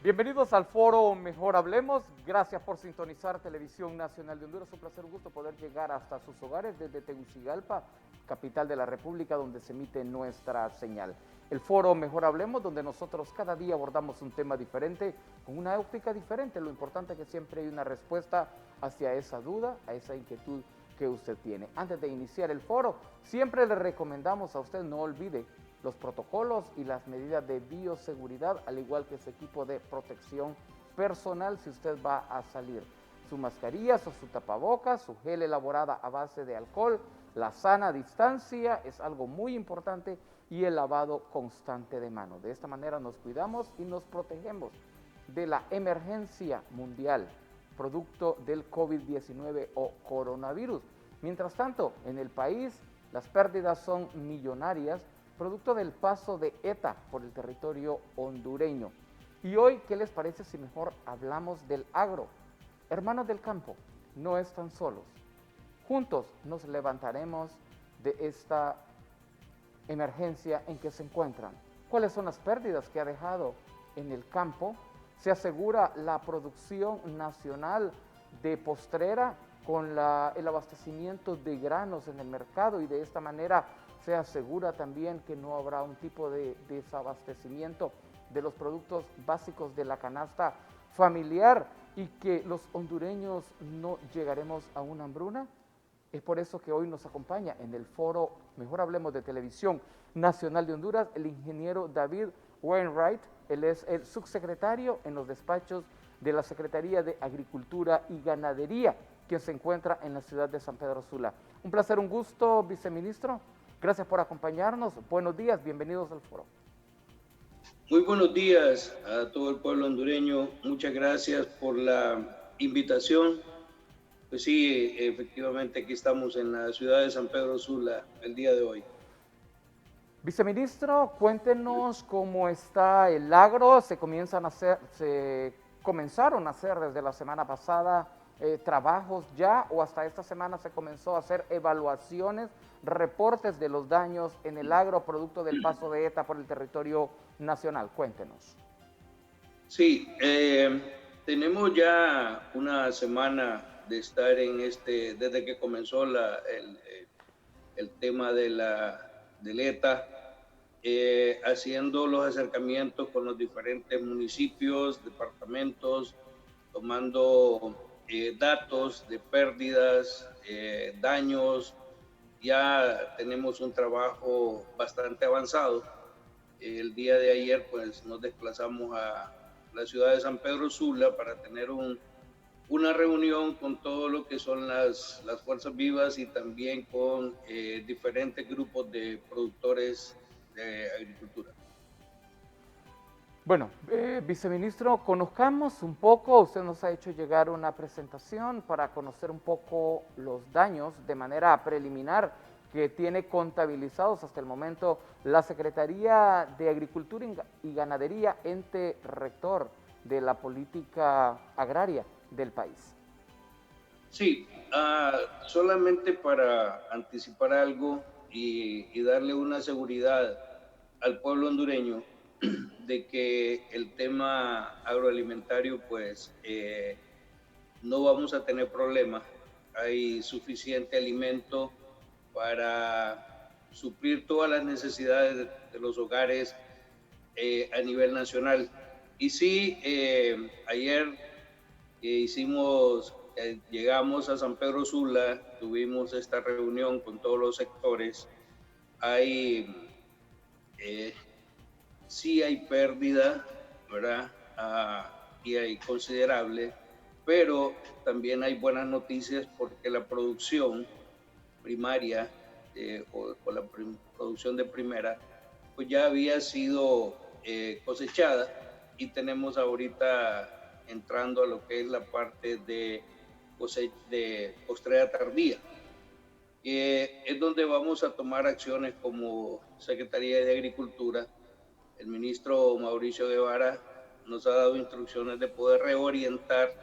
Bienvenidos al foro Mejor Hablemos. Gracias por sintonizar Televisión Nacional de Honduras. Un placer, un gusto poder llegar hasta sus hogares desde Tegucigalpa, capital de la República, donde se emite nuestra señal. El foro Mejor Hablemos, donde nosotros cada día abordamos un tema diferente, con una óptica diferente. Lo importante es que siempre hay una respuesta hacia esa duda, a esa inquietud que usted tiene. Antes de iniciar el foro, siempre le recomendamos a usted no olvide los protocolos y las medidas de bioseguridad, al igual que su equipo de protección personal si usted va a salir. Su mascarilla, su tapabocas, su gel elaborada a base de alcohol, la sana distancia es algo muy importante y el lavado constante de manos. De esta manera nos cuidamos y nos protegemos de la emergencia mundial producto del COVID-19 o coronavirus. Mientras tanto, en el país las pérdidas son millonarias producto del paso de ETA por el territorio hondureño. Y hoy, ¿qué les parece si mejor hablamos del agro? Hermanos del campo, no están solos. Juntos nos levantaremos de esta emergencia en que se encuentran. ¿Cuáles son las pérdidas que ha dejado en el campo? Se asegura la producción nacional de postrera con el abastecimiento de granos en el mercado y de esta manera se asegura también que no habrá un tipo de desabastecimiento de los productos básicos de la canasta familiar y que los hondureños no llegaremos a una hambruna. Es por eso que hoy nos acompaña en el foro Mejor Hablemos de Televisión Nacional de Honduras el ingeniero David Wainwright. Él es el subsecretario en los despachos de la Secretaría de Agricultura y Ganadería, que se encuentra en la ciudad de San Pedro Sula. Un placer, un gusto, viceministro. Gracias por acompañarnos. Buenos días, bienvenidos al foro. Muy buenos días a todo el pueblo hondureño. Muchas gracias por la invitación. Pues sí, efectivamente aquí estamos en la ciudad de San Pedro Sula el día de hoy. Viceministro, cuéntenos cómo está el agro. Se comenzaron a hacer desde la semana pasada trabajos ya o hasta esta semana se comenzó a hacer evaluaciones, reportes de los daños en el agro producto del paso de ETA por el territorio nacional. Cuéntenos. Sí, tenemos ya una semana de estar en desde que comenzó el tema del ETA, haciendo los acercamientos con los diferentes municipios, departamentos, tomando datos de pérdidas, daños. Ya tenemos un trabajo bastante avanzado. El día de ayer pues nos desplazamos a la ciudad de San Pedro Sula para tener una reunión con todo lo que son las fuerzas vivas y también con diferentes grupos de productores de agricultura. Bueno, viceministro, conozcamos un poco, usted nos ha hecho llegar una presentación para conocer un poco los daños de manera preliminar que tiene contabilizados hasta el momento la Secretaría de Agricultura y Ganadería, ente rector de la política agraria del país. Sí, solamente para anticipar algo y darle una seguridad al pueblo hondureño de que el tema agroalimentario pues no vamos a tener problemas. Hay suficiente alimento para suplir todas las necesidades de los hogares a nivel nacional. Y sí, ayer llegamos a San Pedro Sula, tuvimos esta reunión con todos los sectores. Sí hay pérdida, ¿verdad? Y hay considerable, pero también hay buenas noticias porque la producción primaria o la producción de primera, pues ya había sido cosechada y tenemos ahorita entrando a lo que es la parte de postrera tardía. Es donde vamos a tomar acciones como Secretaría de Agricultura. El ministro Mauricio Guevara nos ha dado instrucciones de poder reorientar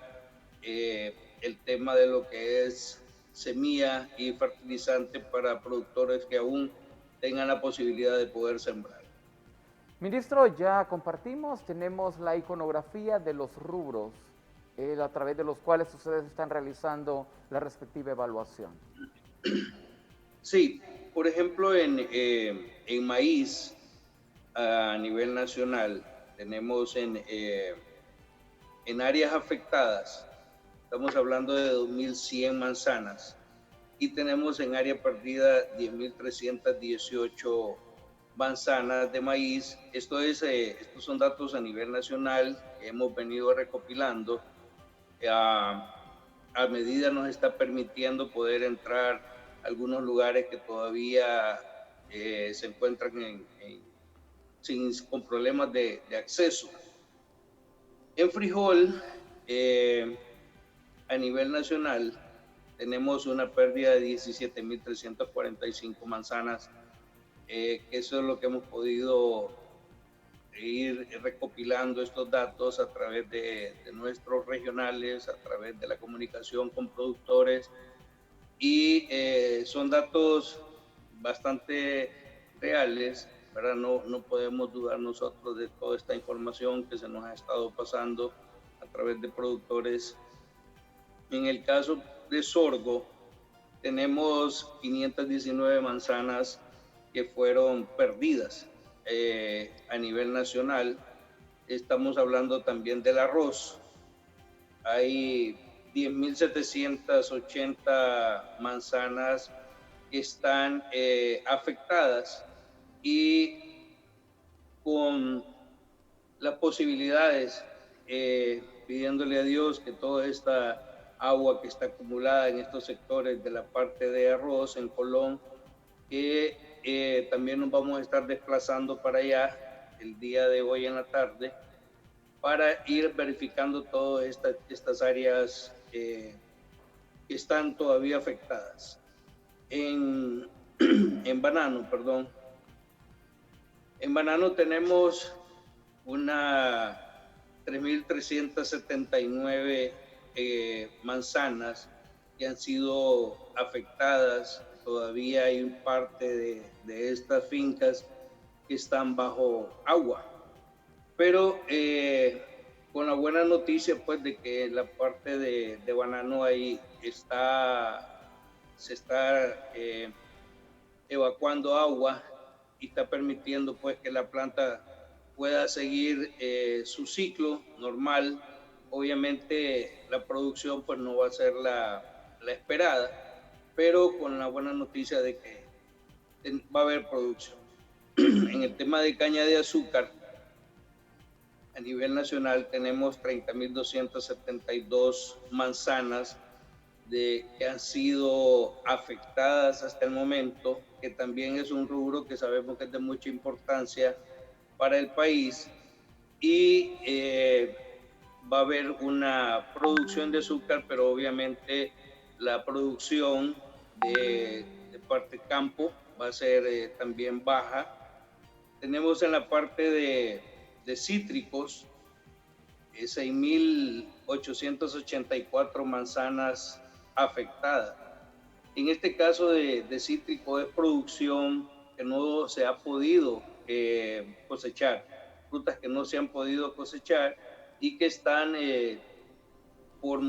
el tema de lo que es semilla y fertilizante para productores que aún tengan la posibilidad de poder sembrar. Ministro, ya compartimos, tenemos la iconografía de los rubros a través de los cuales ustedes están realizando la respectiva evaluación. Sí, por ejemplo, en maíz a nivel nacional tenemos en áreas afectadas, estamos hablando de 2.100 manzanas y tenemos en área perdida 10.318 manzanas de maíz. Estos son datos a nivel nacional que hemos venido recopilando. A medida nos está permitiendo poder entrar a algunos lugares que todavía se encuentran con problemas de acceso. En frijol, a nivel nacional, tenemos una pérdida de 17.345 manzanas. Eso es lo que hemos podido ir recopilando estos datos a través de nuestros regionales, a través de la comunicación con productores, y son datos bastante reales, ¿verdad? No podemos dudar nosotros de toda esta información que se nos ha estado pasando a través de productores. En el caso de sorgo, tenemos 519 manzanas que fueron perdidas a nivel nacional. Estamos hablando también del arroz. Hay 10.780 manzanas que están afectadas y con las posibilidades, pidiéndole a Dios que toda esta agua que está acumulada en estos sectores de la parte de arroz en Colón, que también nos vamos a estar desplazando para allá el día de hoy en la tarde para ir verificando todas estas áreas que están todavía afectadas. En banano, perdón. En banano tenemos una 3.379 manzanas que han sido afectadas. Todavía hay parte de estas fincas que están bajo agua. Pero con la buena noticia, pues, de que la parte de banano ahí se está evacuando agua y está permitiendo, pues, que la planta pueda seguir su ciclo normal. Obviamente la producción, pues, no va a ser la esperada, pero con la buena noticia de que va a haber producción. En el tema de caña de azúcar, a nivel nacional tenemos 30.272 manzanas que han sido afectadas hasta el momento, que también es un rubro que sabemos que es de mucha importancia para el país, y va a haber una producción de azúcar, pero obviamente la producción de parte campo va a ser también baja. Tenemos en la parte de cítricos 6.884 manzanas afectadas. En este caso de cítrico es producción que no se ha podido cosechar, frutas que no se han podido cosechar y que están por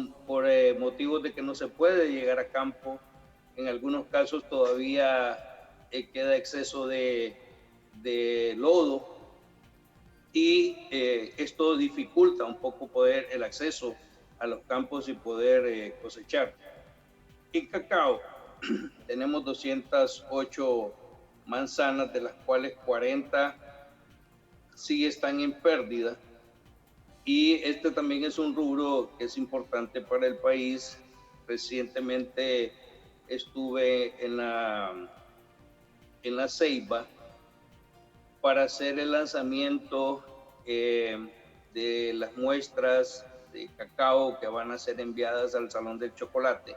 motivos de que no se puede llegar a campo. En algunos casos todavía queda exceso de lodo, y esto dificulta un poco el acceso a los campos y poder cosechar. En cacao tenemos 208 manzanas, de las cuales 40 sí están en pérdida, y este también es un rubro que es importante para el país. Recientemente estuve en la Ceiba para hacer el lanzamiento de las muestras de cacao que van a ser enviadas al Salón del Chocolate.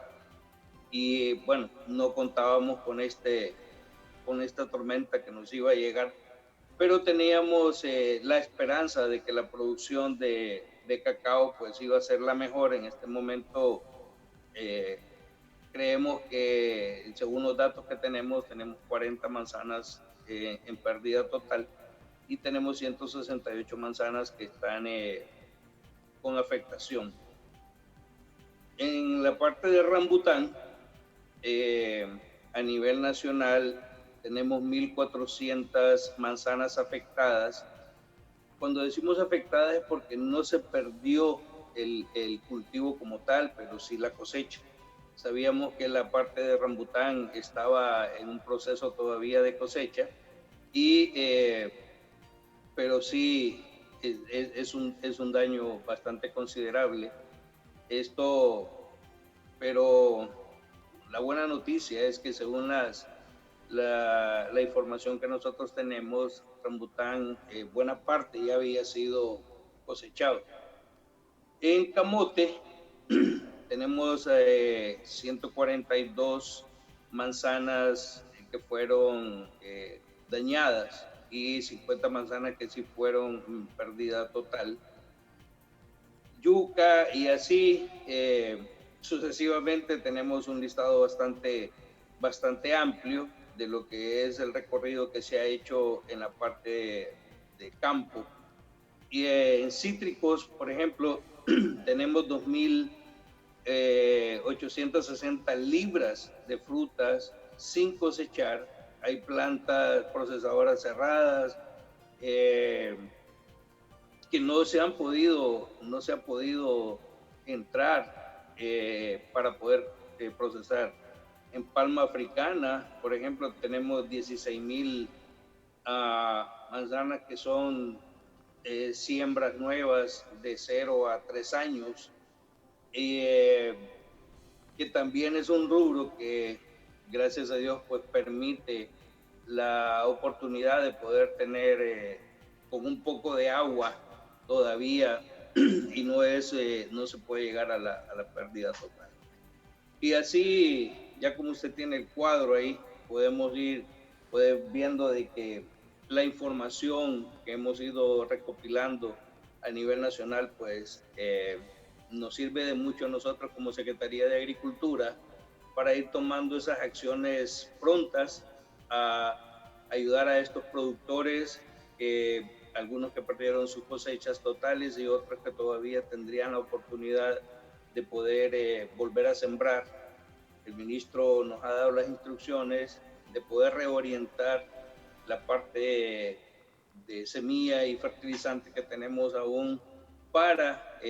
Y bueno, no contábamos con esta tormenta que nos iba a llegar, pero teníamos la esperanza de que la producción de cacao pues iba a ser la mejor. En este momento creemos que, según los datos que tenemos 40 manzanas en pérdida total, y tenemos 168 manzanas que están con afectación. En la parte de rambután, a nivel nacional, tenemos 1.400 manzanas afectadas. Cuando decimos afectadas es porque no se perdió el cultivo como tal, pero sí la cosecha. Sabíamos que la parte de rambután estaba en un proceso todavía de cosecha, pero sí es un daño bastante considerable. Pero la buena noticia es que según la información que nosotros tenemos, rambután, buena parte ya había sido cosechado. En camote tenemos 142 manzanas que fueron dañadas y 50 manzanas que sí fueron pérdida total. Yuca y así sucesivamente tenemos un listado bastante amplio de lo que es el recorrido que se ha hecho en la parte de campo. Y en cítricos, por ejemplo, tenemos 2.860 libras de frutas sin cosechar. Hay plantas procesadoras cerradas que no se ha podido entrar para poder procesar. En palma africana, por ejemplo, tenemos 16.000 manzanas que son siembras nuevas de 0 a 3 años, que también es un rubro que, gracias a Dios, pues permite la oportunidad de poder tener con un poco de agua todavía y no se puede llegar a la pérdida total. Y así, ya como usted tiene el cuadro ahí, podemos ir viendo de que la información que hemos ido recopilando a nivel nacional, pues nos sirve de mucho a nosotros como Secretaría de Agricultura para ir tomando esas acciones prontas a ayudar a estos productores, algunos que perdieron sus cosechas totales y otros que todavía tendrían la oportunidad de poder volver a sembrar. El ministro nos ha dado las instrucciones de poder reorientar la parte de semilla y fertilizante que tenemos aún para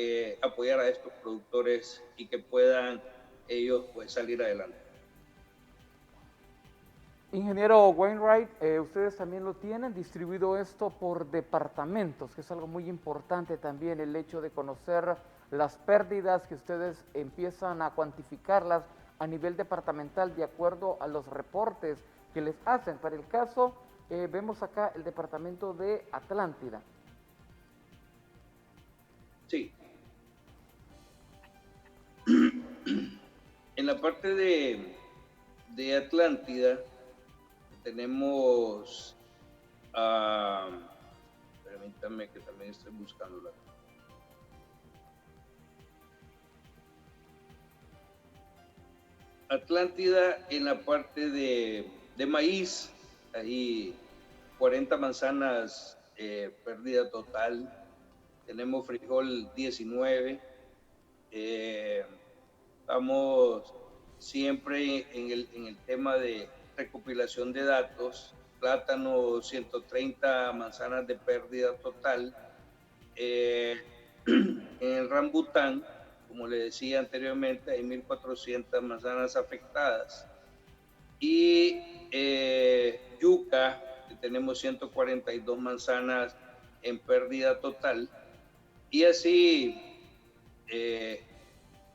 apoyar a estos productores y que puedan ellos pues salir adelante. Ingeniero Wainwright, ustedes también lo tienen distribuido esto por departamentos, que es algo muy importante también el hecho de conocer las pérdidas que ustedes empiezan a cuantificarlas a nivel departamental de acuerdo a los reportes que les hacen. Para el caso, vemos acá el departamento de Atlántida. Sí. En la parte de Atlántida tenemos, permítanme que también estoy buscándola. Atlántida en la parte de maíz, ahí 40 manzanas pérdida total. Tenemos frijol 19. Estamos siempre en el tema de recopilación de datos. Plátano 130 manzanas de pérdida total. En el rambután, como le decía anteriormente, hay 1.400 manzanas afectadas. Y yuca, que tenemos 142 manzanas en pérdida total. Y así,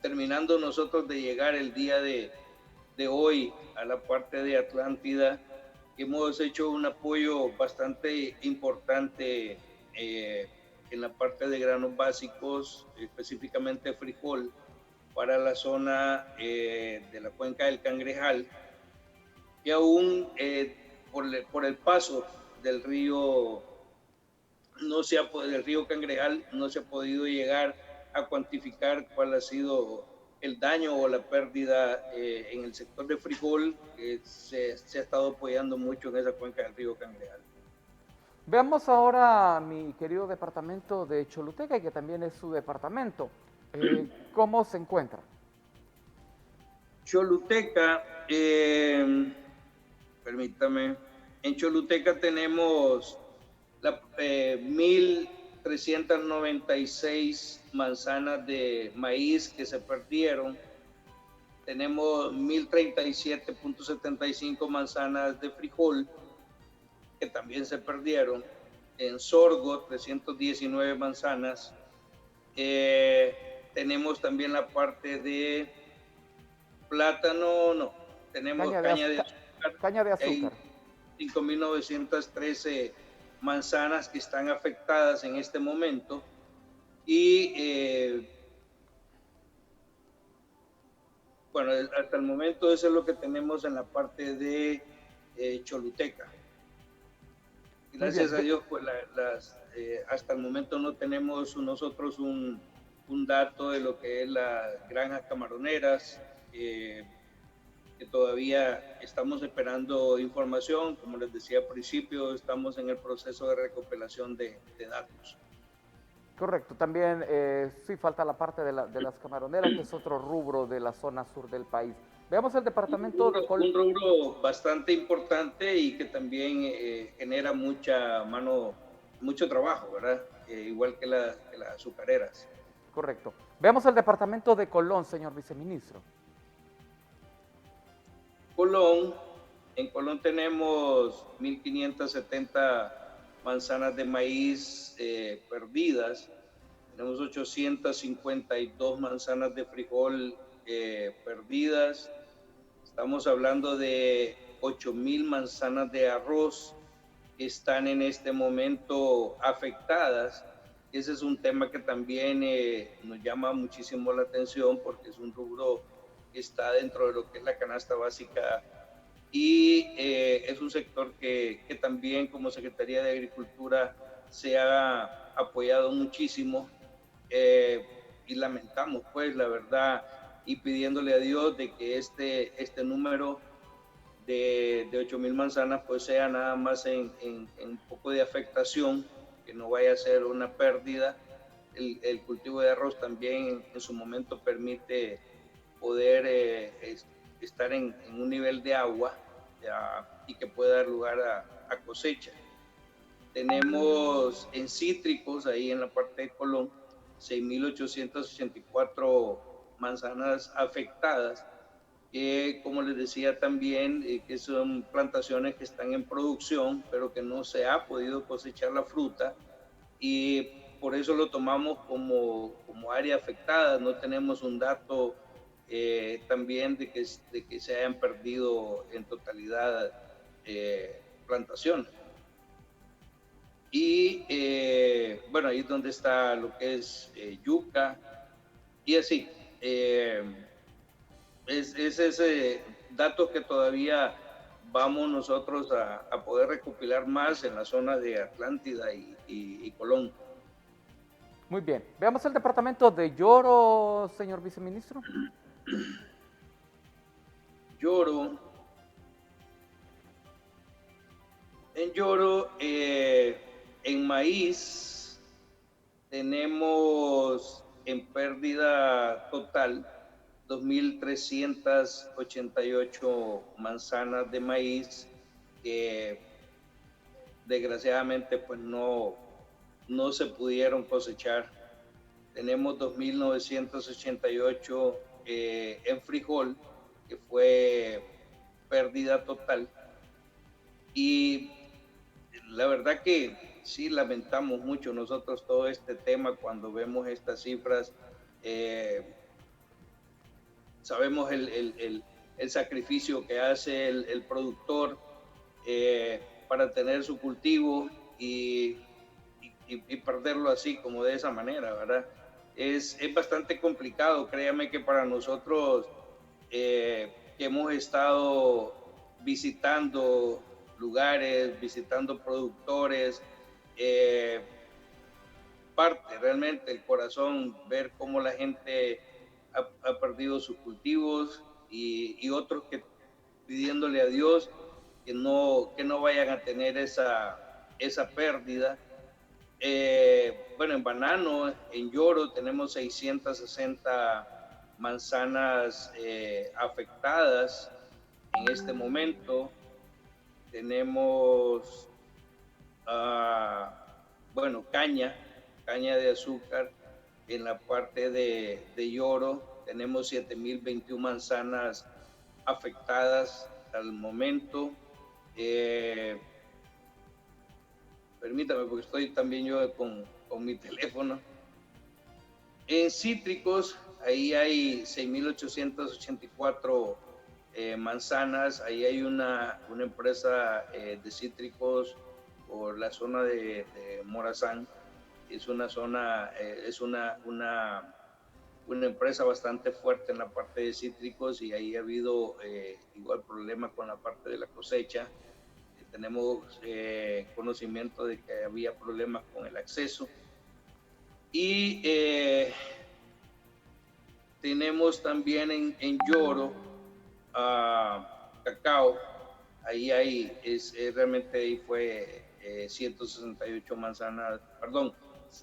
terminando nosotros de llegar el día de hoy a la parte de Atlántida, hemos hecho un apoyo bastante importante en la parte de granos básicos, específicamente frijol, para la zona de la cuenca del Cangrejal, que aún por el paso del río del río Cangrejal no se ha podido llegar a cuantificar cuál ha sido el daño o la pérdida en el sector de frijol, que se ha estado apoyando mucho en esa cuenca del río Cangrejal. Veamos ahora mi querido departamento de Choluteca, que también es su departamento. ¿Cómo se encuentra? Choluteca, permítame, en Choluteca tenemos 1.396 manzanas de maíz que se perdieron. Tenemos 1.037.75 manzanas de frijol que también se perdieron. En sorgo, 319 manzanas. Tenemos también la parte de plátano, no, tenemos caña de azúcar. 5.913 manzanas que están afectadas en este momento y bueno, hasta el momento eso es lo que tenemos en la parte de Choluteca. Gracias a Dios, pues hasta el momento no tenemos nosotros un dato de lo que es las granjas camaroneras, que todavía estamos esperando información. Como les decía al principio, estamos en el proceso de recopilación de datos. Correcto, también sí falta la parte de las camaroneras, que es otro rubro de la zona sur del país. Veamos el departamento de un rubro bastante importante y que también genera mucho trabajo, ¿verdad? Igual que las azucareras. Correcto. Veamos el departamento de Colón, señor viceministro. En Colón tenemos 1.570 manzanas de maíz perdidas, tenemos 852 manzanas de frijol perdidas, estamos hablando de 8.000 manzanas de arroz que están en este momento afectadas. Ese es un tema que también nos llama muchísimo la atención porque es un rubro que está dentro de lo que es la canasta básica y es un sector que también como Secretaría de Agricultura se ha apoyado muchísimo y lamentamos pues la verdad y pidiéndole a Dios de que este número de 8.000 manzanas pues sea nada más en un poco de afectación, que no vaya a ser una pérdida. El cultivo de arroz también en su momento permite poder estar en un nivel de agua y que pueda dar lugar a cosecha. Tenemos en cítricos, ahí en la parte de Colón, 6.884 manzanas afectadas, como les decía también, que son plantaciones que están en producción, pero que no se ha podido cosechar la fruta y por eso lo tomamos como área afectada. No tenemos un dato también de que se hayan perdido en totalidad plantaciones. Y bueno, ahí es donde está lo que es yuca y así. Es ese datos que todavía vamos nosotros a poder recopilar más en la zona de Atlántida y Colón. Muy bien. Veamos el departamento de Lloro, señor viceministro. Lloro. En Lloro, en maíz, tenemos en pérdida total 2.388 manzanas de maíz que desgraciadamente pues no se pudieron cosechar. Tenemos 2.988 en frijol, que fue pérdida total. Y la verdad que sí lamentamos mucho nosotros todo este tema cuando vemos estas cifras. Sabemos el sacrificio que hace el productor para tener su cultivo y perderlo así, como de esa manera, ¿verdad? Es bastante complicado, créame que para nosotros que hemos estado visitando lugares, visitando productores, parte realmente el corazón ver cómo la gente ha perdido sus cultivos y otros que pidiéndole a Dios que no vayan a tener esa esa pérdida. Bueno, en banano, en Yoro, tenemos 660 manzanas afectadas en este momento. Tenemos, bueno, caña de azúcar. En la parte de Yoro tenemos 7.021 manzanas afectadas al momento. Permítame, porque estoy también yo con mi teléfono. En cítricos, ahí hay 6.884 manzanas. Ahí hay una empresa de cítricos por la zona de Morazán. Es una zona, es una empresa bastante fuerte en la parte de cítricos, y ahí ha habido igual problema con la parte de la cosecha. Tenemos conocimiento de que había problemas con el acceso. Y tenemos también en Yoro cacao. Ahí hay, realmente ahí fue 168 manzanas, perdón,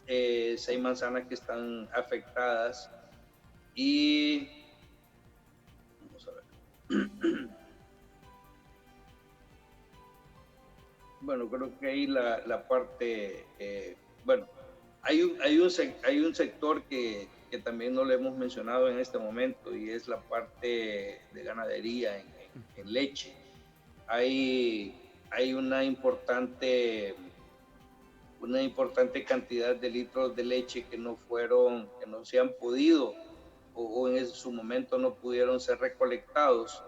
6 manzanas que están afectadas. Y vamos a ver. Bueno, creo que ahí la parte, bueno, hay un sector que también no le hemos mencionado en este momento, y es la parte de ganadería en leche. Hay una importante cantidad de litros de leche que no se han podido, o en su momento no pudieron ser recolectados.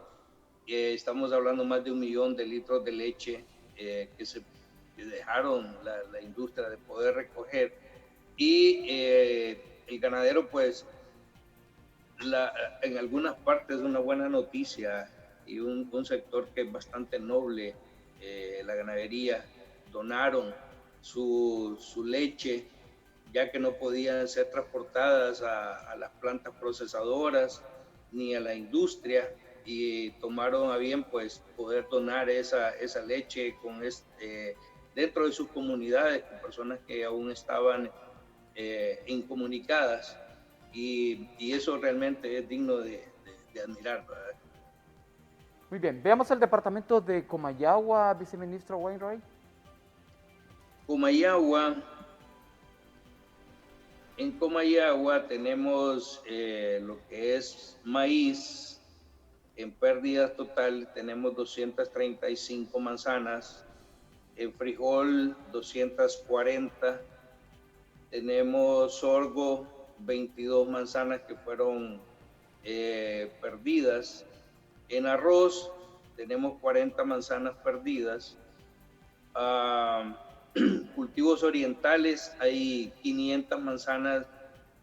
Estamos hablando más de 1 millón de litros de leche que dejaron la industria de poder recoger. Y el ganadero, pues, en algunas partes es una buena noticia, y un sector que es bastante noble, la ganadería, donaron su leche, ya que no podían ser transportadas a las plantas procesadoras ni a la industria, y tomaron a bien, pues, poder donar esa leche dentro de sus comunidades, con personas que aún estaban incomunicadas, y eso realmente es digno de admirar, ¿verdad? Muy bien, veamos el departamento de Comayagua, viceministro Wainwright. Comayagua. En Comayagua tenemos lo que es maíz. En pérdida total tenemos 235 manzanas. En frijol 240. Tenemos sorgo, 22 manzanas que fueron perdidas. En arroz tenemos 40 manzanas perdidas. Cultivos orientales, hay 500 manzanas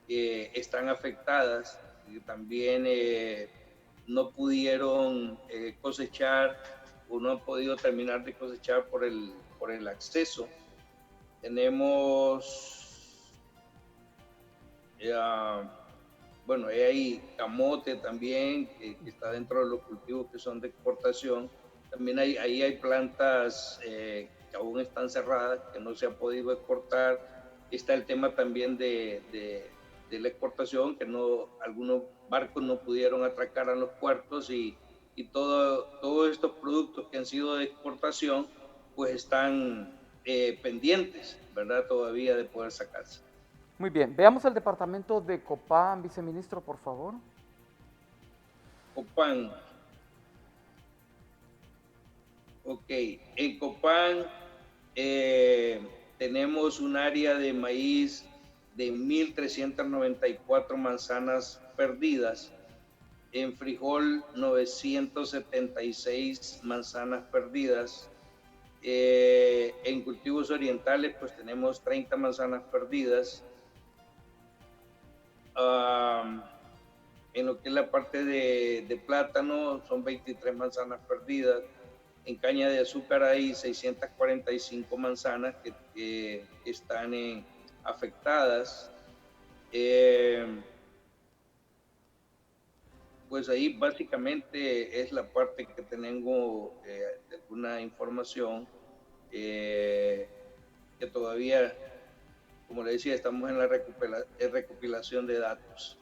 que están afectadas, y también no pudieron cosechar, o no han podido terminar de cosechar por el acceso. Tenemos, bueno, hay camote también, que está dentro de los cultivos que son de exportación. También ahí hay plantas que aún están cerradas, que no se ha podido exportar. Está el tema también de la exportación, que algunos barcos no pudieron atracar a los puertos, y todos estos productos que han sido de exportación, pues están pendientes, ¿verdad? Todavía de poder sacarse. Muy bien, veamos el departamento de Copán, viceministro, por favor. Copán. Ok, en Copán tenemos un área de maíz de 1.394 manzanas perdidas. En frijol, 976 manzanas perdidas. En cultivos orientales, pues tenemos 30 manzanas perdidas. En lo que es la parte de plátano, son 23 manzanas perdidas. En caña de azúcar hay 645 manzanas que están afectadas. Pues ahí básicamente es la parte que tengo de alguna información. que todavía, como le decía, estamos en la recopilación de datos.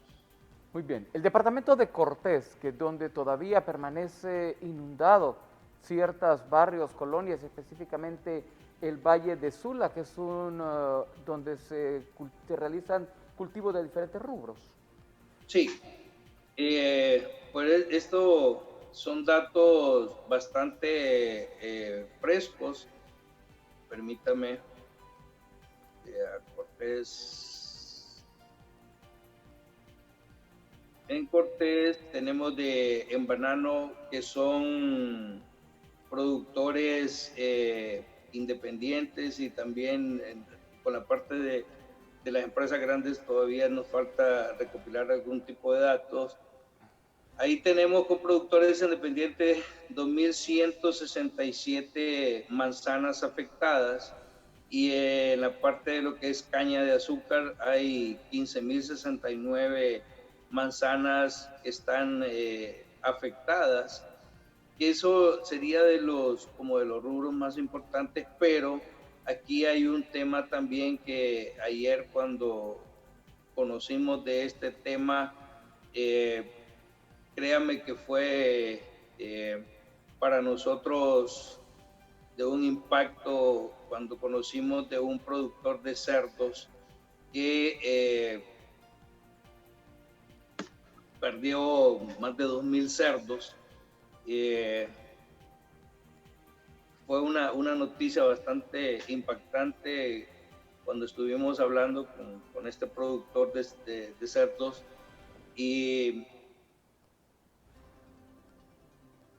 Muy bien. El departamento de Cortés, que es donde todavía permanece inundado ciertos barrios, colonias, específicamente el Valle de Sula, que es donde se realizan cultivos de diferentes rubros. Sí, pues esto son datos bastante frescos. Permítame, Cortés. En Cortés tenemos en banano que son productores independientes y también con la parte de las empresas grandes todavía nos falta recopilar algún tipo de datos. Ahí tenemos con productores independientes 2.167 manzanas afectadas y en la parte de lo que es caña de azúcar hay 15.069 manzanas que están afectadas. Eso sería como de los rubros más importantes, pero aquí hay un tema también que ayer cuando conocimos de este tema, créame que fue para nosotros de un impacto cuando conocimos de un productor de cerdos que perdió más de 2.000 cerdos. Fue una noticia bastante impactante cuando estuvimos hablando con este productor de cerdos y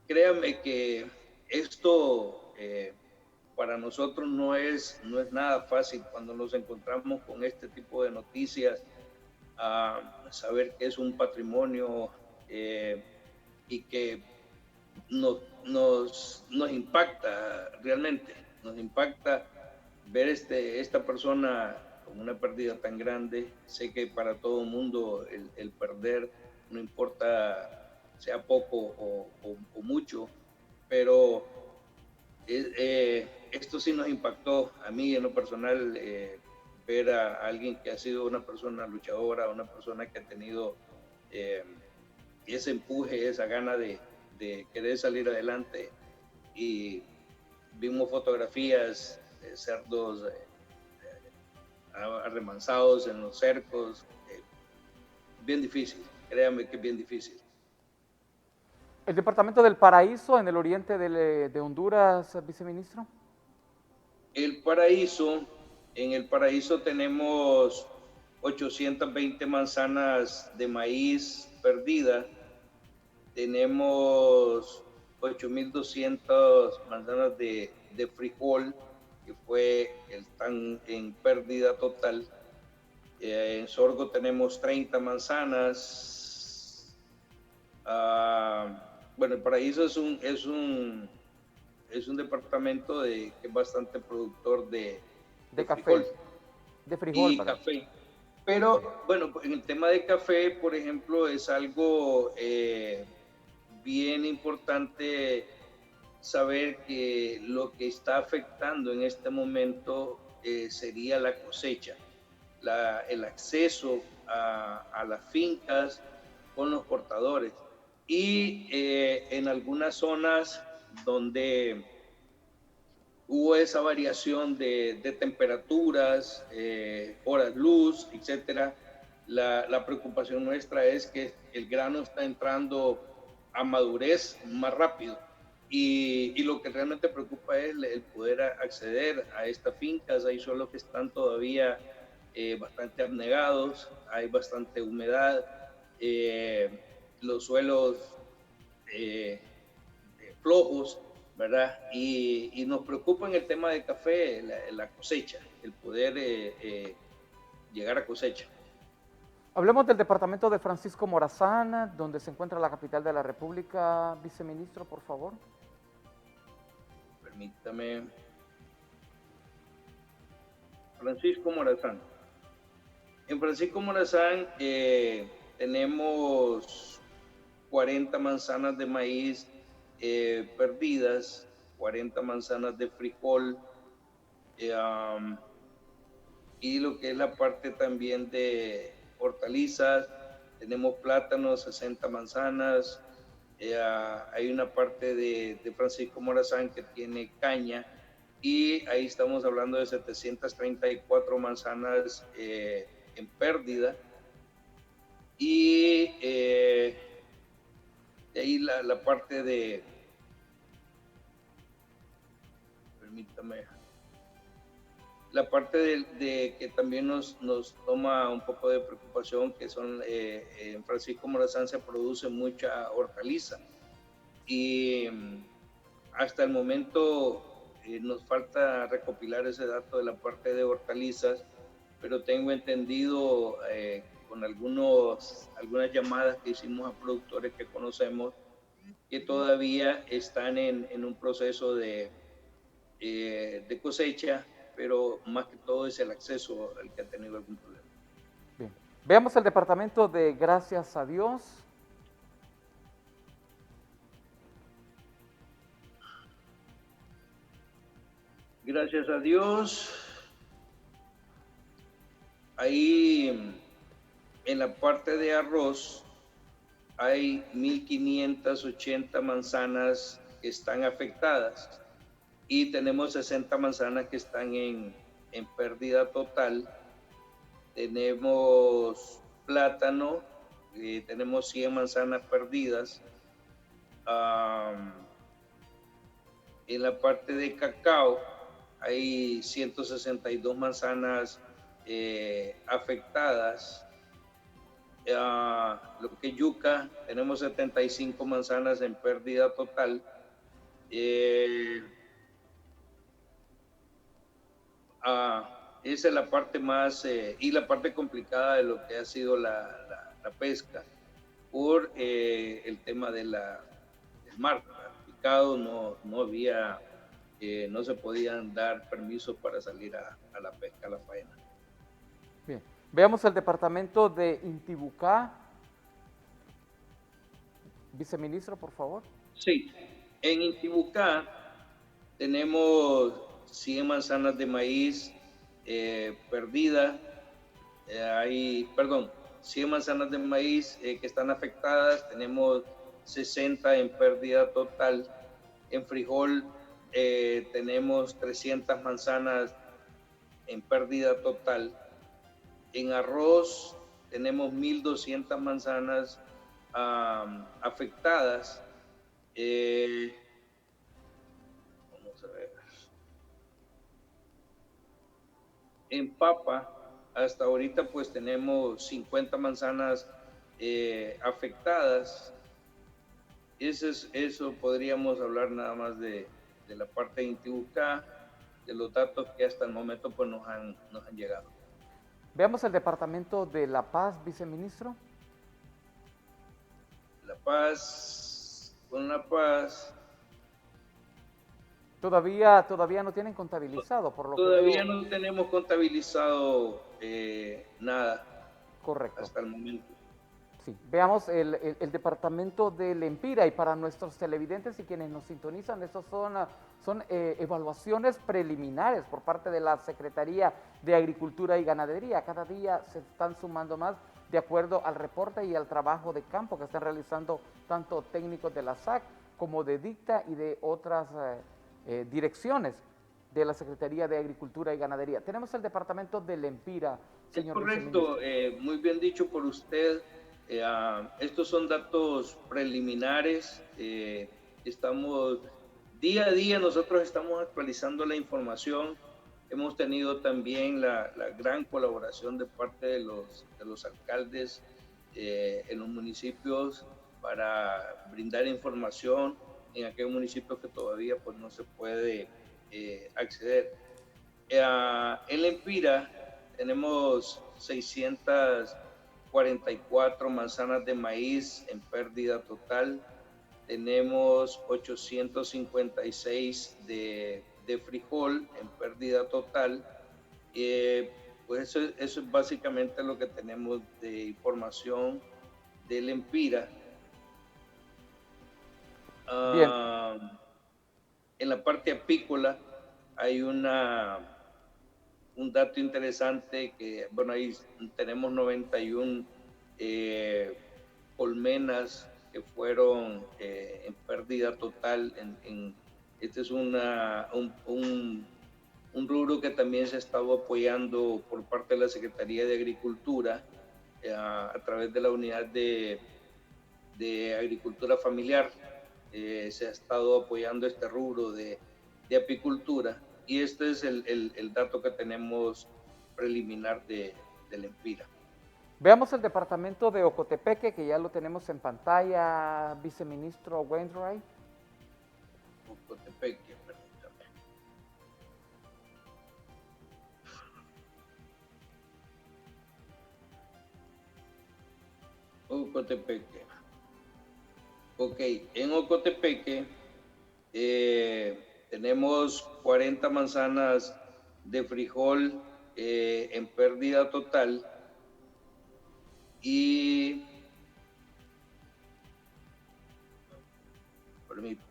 créanme que esto para nosotros no es nada fácil cuando nos encontramos con este tipo de noticias, saber que es un patrimonio y que nos impacta realmente, nos impacta ver esta persona con una pérdida tan grande. Sé que para todo el mundo el perder, no importa sea poco o mucho, pero esto sí nos impactó a mí en lo personal, ver a alguien que ha sido una persona luchadora, una persona que ha tenido ese empuje, esa gana de querer salir adelante, y vimos fotografías de cerdos arremansados en los cercos. Bien difícil, créanme que es bien difícil. El departamento del Paraíso, en el oriente de Honduras, viceministro. En el Paraíso tenemos 820 manzanas de maíz perdidas, tenemos 8.200 manzanas de frijol, que están en pérdida total. En sorgo tenemos 30 manzanas. Bueno, el Paraíso es un departamento que es bastante productor de café, frijol de frijol, y ¿verdad? café. Pero bueno, en el tema de café, por ejemplo, es algo bien importante saber que lo que está afectando en este momento sería la cosecha, el acceso a las fincas con los cortadores. Y en algunas zonas donde hubo esa variación de temperaturas, horas luz, etcétera, la preocupación nuestra es que el grano está entrando a madurez más rápido. Y lo que realmente preocupa es el poder acceder a estas fincas. Hay suelos que están todavía bastante abnegados, hay bastante humedad, los suelos flojos, ¿verdad? Y nos preocupa en el tema del café la cosecha, el poder llegar a cosecha. Hablemos del departamento de Francisco Morazán, donde se encuentra la capital de la República, viceministro, por favor. Permítame. Francisco Morazán. En Francisco Morazán tenemos 40 manzanas de maíz perdidas, 40 manzanas de frijol, y lo que es la parte también de hortalizas. Tenemos plátanos, 60 manzanas, hay una parte de Francisco Morazán que tiene caña, y ahí estamos hablando de 734 manzanas en pérdida. Y de ahí la parte de, permítame, la parte de que también nos toma un poco de preocupación, que son, en Francisco Morazán se produce mucha hortaliza, y hasta el momento nos falta recopilar ese dato de la parte de hortalizas, pero tengo entendido, con algunas llamadas que hicimos a productores que conocemos, que todavía están en un proceso de cosecha, pero más que todo es el acceso el que ha tenido algún problema. Bien. Veamos el departamento de Gracias a Dios. Gracias a Dios, ahí en la parte de arroz hay 1.580 manzanas que están afectadas, y tenemos 60 manzanas que están en pérdida total. Tenemos plátano, tenemos 100 manzanas perdidas. En la parte de cacao hay 162 manzanas afectadas. Lo que es yuca, tenemos 75 manzanas en pérdida total. Esa es la parte más y la parte complicada de lo que ha sido la pesca, por el tema del mar. Picado, no había, no se podían dar permisos para salir a la pesca, a la faena. Bien. Veamos el departamento de Intibucá. Viceministro, por favor. Sí, en Intibucá tenemos 100 manzanas de maíz perdidas. Hay, perdón, 100 manzanas de maíz que están afectadas. Tenemos 60 en pérdida total. En frijol tenemos 300 manzanas en pérdida total. En arroz tenemos 1.200 manzanas afectadas. Vamos a ver. En papa, hasta ahorita pues tenemos 50 manzanas afectadas. Eso podríamos hablar nada más de la parte de Intibucá, de los datos que hasta el momento pues nos han llegado. Veamos el departamento de La Paz, viceministro. La Paz, con La Paz. Todavía no tienen contabilizado, por lo que veo. Todavía no tenemos contabilizado nada. Correcto. Hasta el momento. Sí, veamos el departamento de Lempira, y para nuestros televidentes y quienes nos sintonizan, estas son evaluaciones preliminares por parte de la Secretaría de Agricultura y Ganadería. Cada día se están sumando más de acuerdo al reporte y al trabajo de campo que están realizando tanto técnicos de la SAC como de DICTA y de otras direcciones de la Secretaría de Agricultura y Ganadería. Tenemos el departamento de Lempira, señor viceministro. Es correcto, muy bien dicho por usted. Estos son datos preliminares. Estamos día a día, nosotros estamos actualizando la información. Hemos tenido también la gran colaboración de parte de los alcaldes en los municipios para brindar información en aquellos municipios que todavía pues no se puede acceder. En Lempira tenemos 644 manzanas de maíz en pérdida total. Tenemos 856 de frijol en pérdida total. Pues eso es básicamente lo que tenemos de información del Lempira. En la parte apícola hay una un dato interesante que, bueno, ahí tenemos 91 colmenas que fueron en pérdida total. Este es un rubro que también se ha estado apoyando por parte de la Secretaría de Agricultura a través de la unidad de agricultura familiar. Se ha estado apoyando este rubro de apicultura, y este es el dato que tenemos preliminar del EMPIRA. Veamos el departamento de Ocotepeque, que ya lo tenemos en pantalla, viceministro Wainwright. Ocotepeque, permítame. Ocotepeque. Ok, en Ocotepeque tenemos 40 manzanas de frijol en pérdida total, y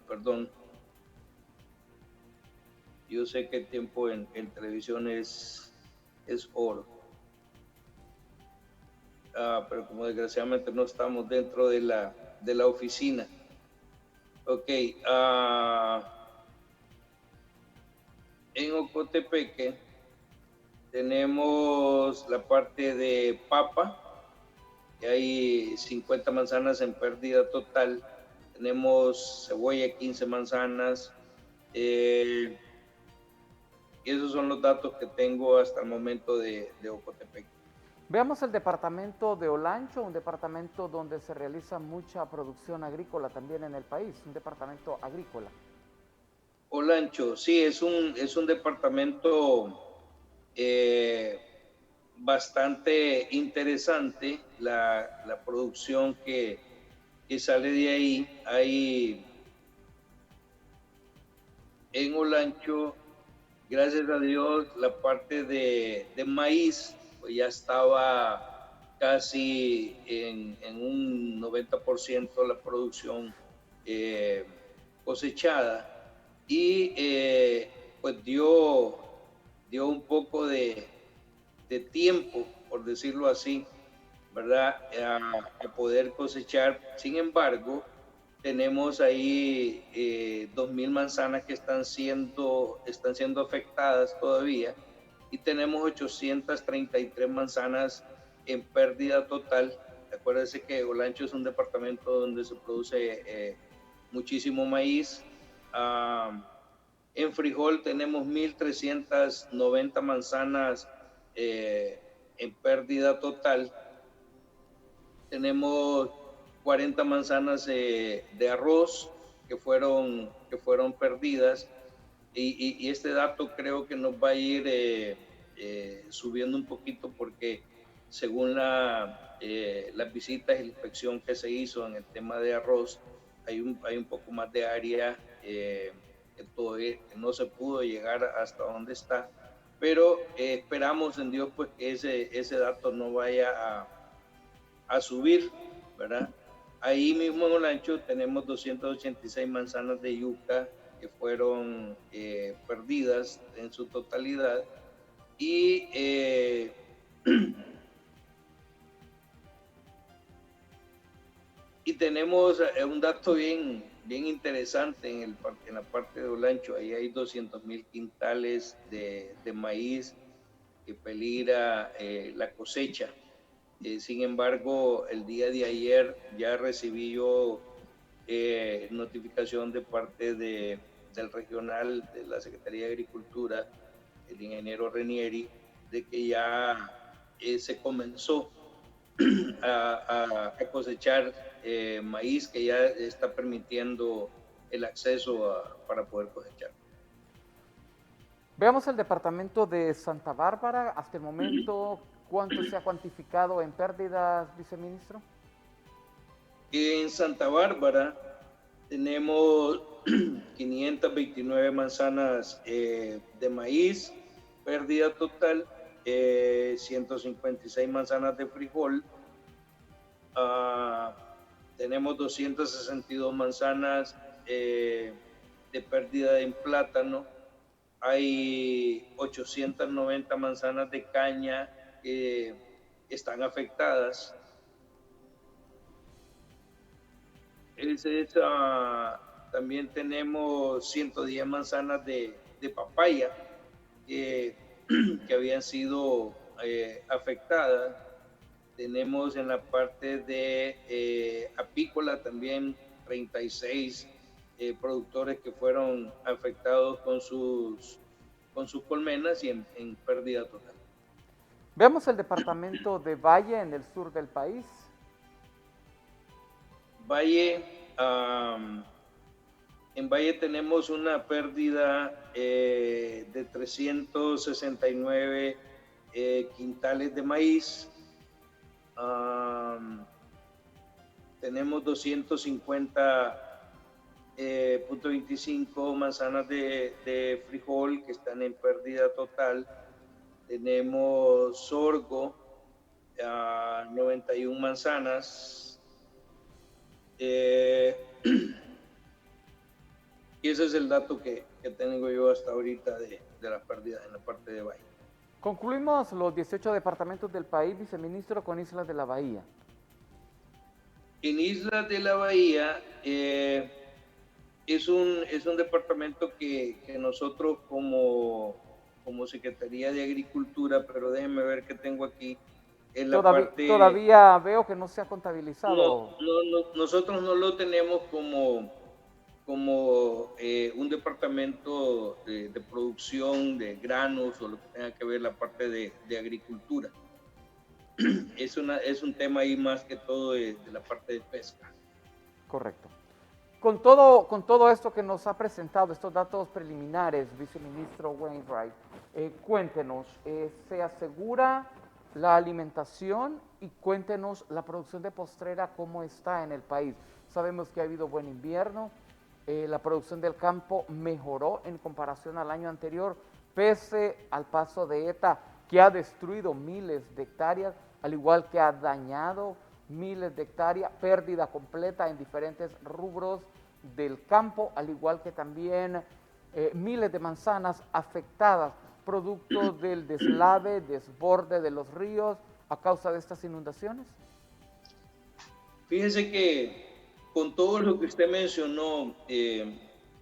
perdón, yo sé que el tiempo en televisión es oro, pero como desgraciadamente no estamos dentro de la oficina. Ok, en Ocotepeque tenemos la parte de papa, que hay 50 manzanas en pérdida total. Tenemos cebolla, 15 manzanas. Y esos son los datos que tengo hasta el momento de Ocotepeque. Veamos el departamento de Olancho, un departamento donde se realiza mucha producción agrícola también en el país, un departamento agrícola. Olancho, sí, es un departamento bastante interesante, la producción que sale de ahí. Hay en Olancho, gracias a Dios, la parte de maíz pues ya estaba casi en un 90% la producción cosechada, y pues dio un poco de tiempo, por decirlo así, ¿verdad? A poder cosechar. Sin embargo, tenemos ahí 2.000 manzanas que están siendo afectadas todavía, y tenemos 833 manzanas en pérdida total. Acuérdense que Olancho es un departamento donde se produce muchísimo maíz. En frijol tenemos 1.390 manzanas en pérdida total. Tenemos 40 manzanas de arroz que fueron perdidas, y este dato creo que nos va a ir subiendo un poquito, porque según las visitas y la inspección que se hizo en el tema de arroz, hay un poco más de área que todavía no se pudo llegar hasta donde está, pero esperamos en Dios pues que ese dato no vaya a subir, ¿verdad? Ahí mismo en Olancho tenemos 286 manzanas de yuca que fueron perdidas en su totalidad, y y tenemos un dato bien interesante en la parte de Olancho. Ahí hay 200.000 quintales de maíz que peligra la cosecha. Sin embargo, el día de ayer ya recibí yo notificación de parte del regional de la Secretaría de Agricultura, el ingeniero Renieri, de que ya se comenzó a cosechar maíz, que ya está permitiendo el acceso para poder cosechar. Veamos el departamento de Santa Bárbara. Hasta el momento, ¿cuánto se ha cuantificado en pérdidas, viceministro? En Santa Bárbara tenemos 529 manzanas de maíz, pérdida total, 156 manzanas de frijol, tenemos 262 manzanas de pérdida en plátano, hay 890 manzanas de caña que están afectadas. También tenemos 110 manzanas de papaya que habían sido afectadas. Tenemos en la parte de apícola también 36 productores que fueron afectados con sus colmenas y en pérdida total. Veamos el departamento de Valle en el sur del país. Valle, en Valle tenemos una pérdida de 369 quintales de maíz. Tenemos 250.25 manzanas de frijol que están en pérdida total. Tenemos sorgo, 91 manzanas. Y ese es el dato que tengo yo hasta ahorita de las pérdidas en la parte de Valle. Concluimos los 18 departamentos del país, viceministro, con Islas de la Bahía. En Islas de la Bahía es un departamento que nosotros como Secretaría de Agricultura, pero déjenme ver qué tengo aquí. En la todavía veo que no se ha contabilizado. Nosotros no lo tenemos como un departamento de producción de granos o lo que tenga que ver la parte de agricultura. Es un tema ahí más que todo de la parte de pesca. Correcto. Con todo esto que nos ha presentado, estos datos preliminares, viceministro Wainwright, cuéntenos, ¿se asegura la alimentación? Y cuéntenos la producción de postrera, ¿cómo está en el país? Sabemos que ha habido buen invierno, la producción del campo mejoró en comparación al año anterior, pese al paso de ETA, que ha destruido miles de hectáreas, al igual que ha dañado miles de hectáreas, pérdida completa en diferentes rubros del campo, al igual que también miles de manzanas afectadas, producto del deslave, desborde de los ríos a causa de estas inundaciones. Fíjese que con todo lo que usted mencionó,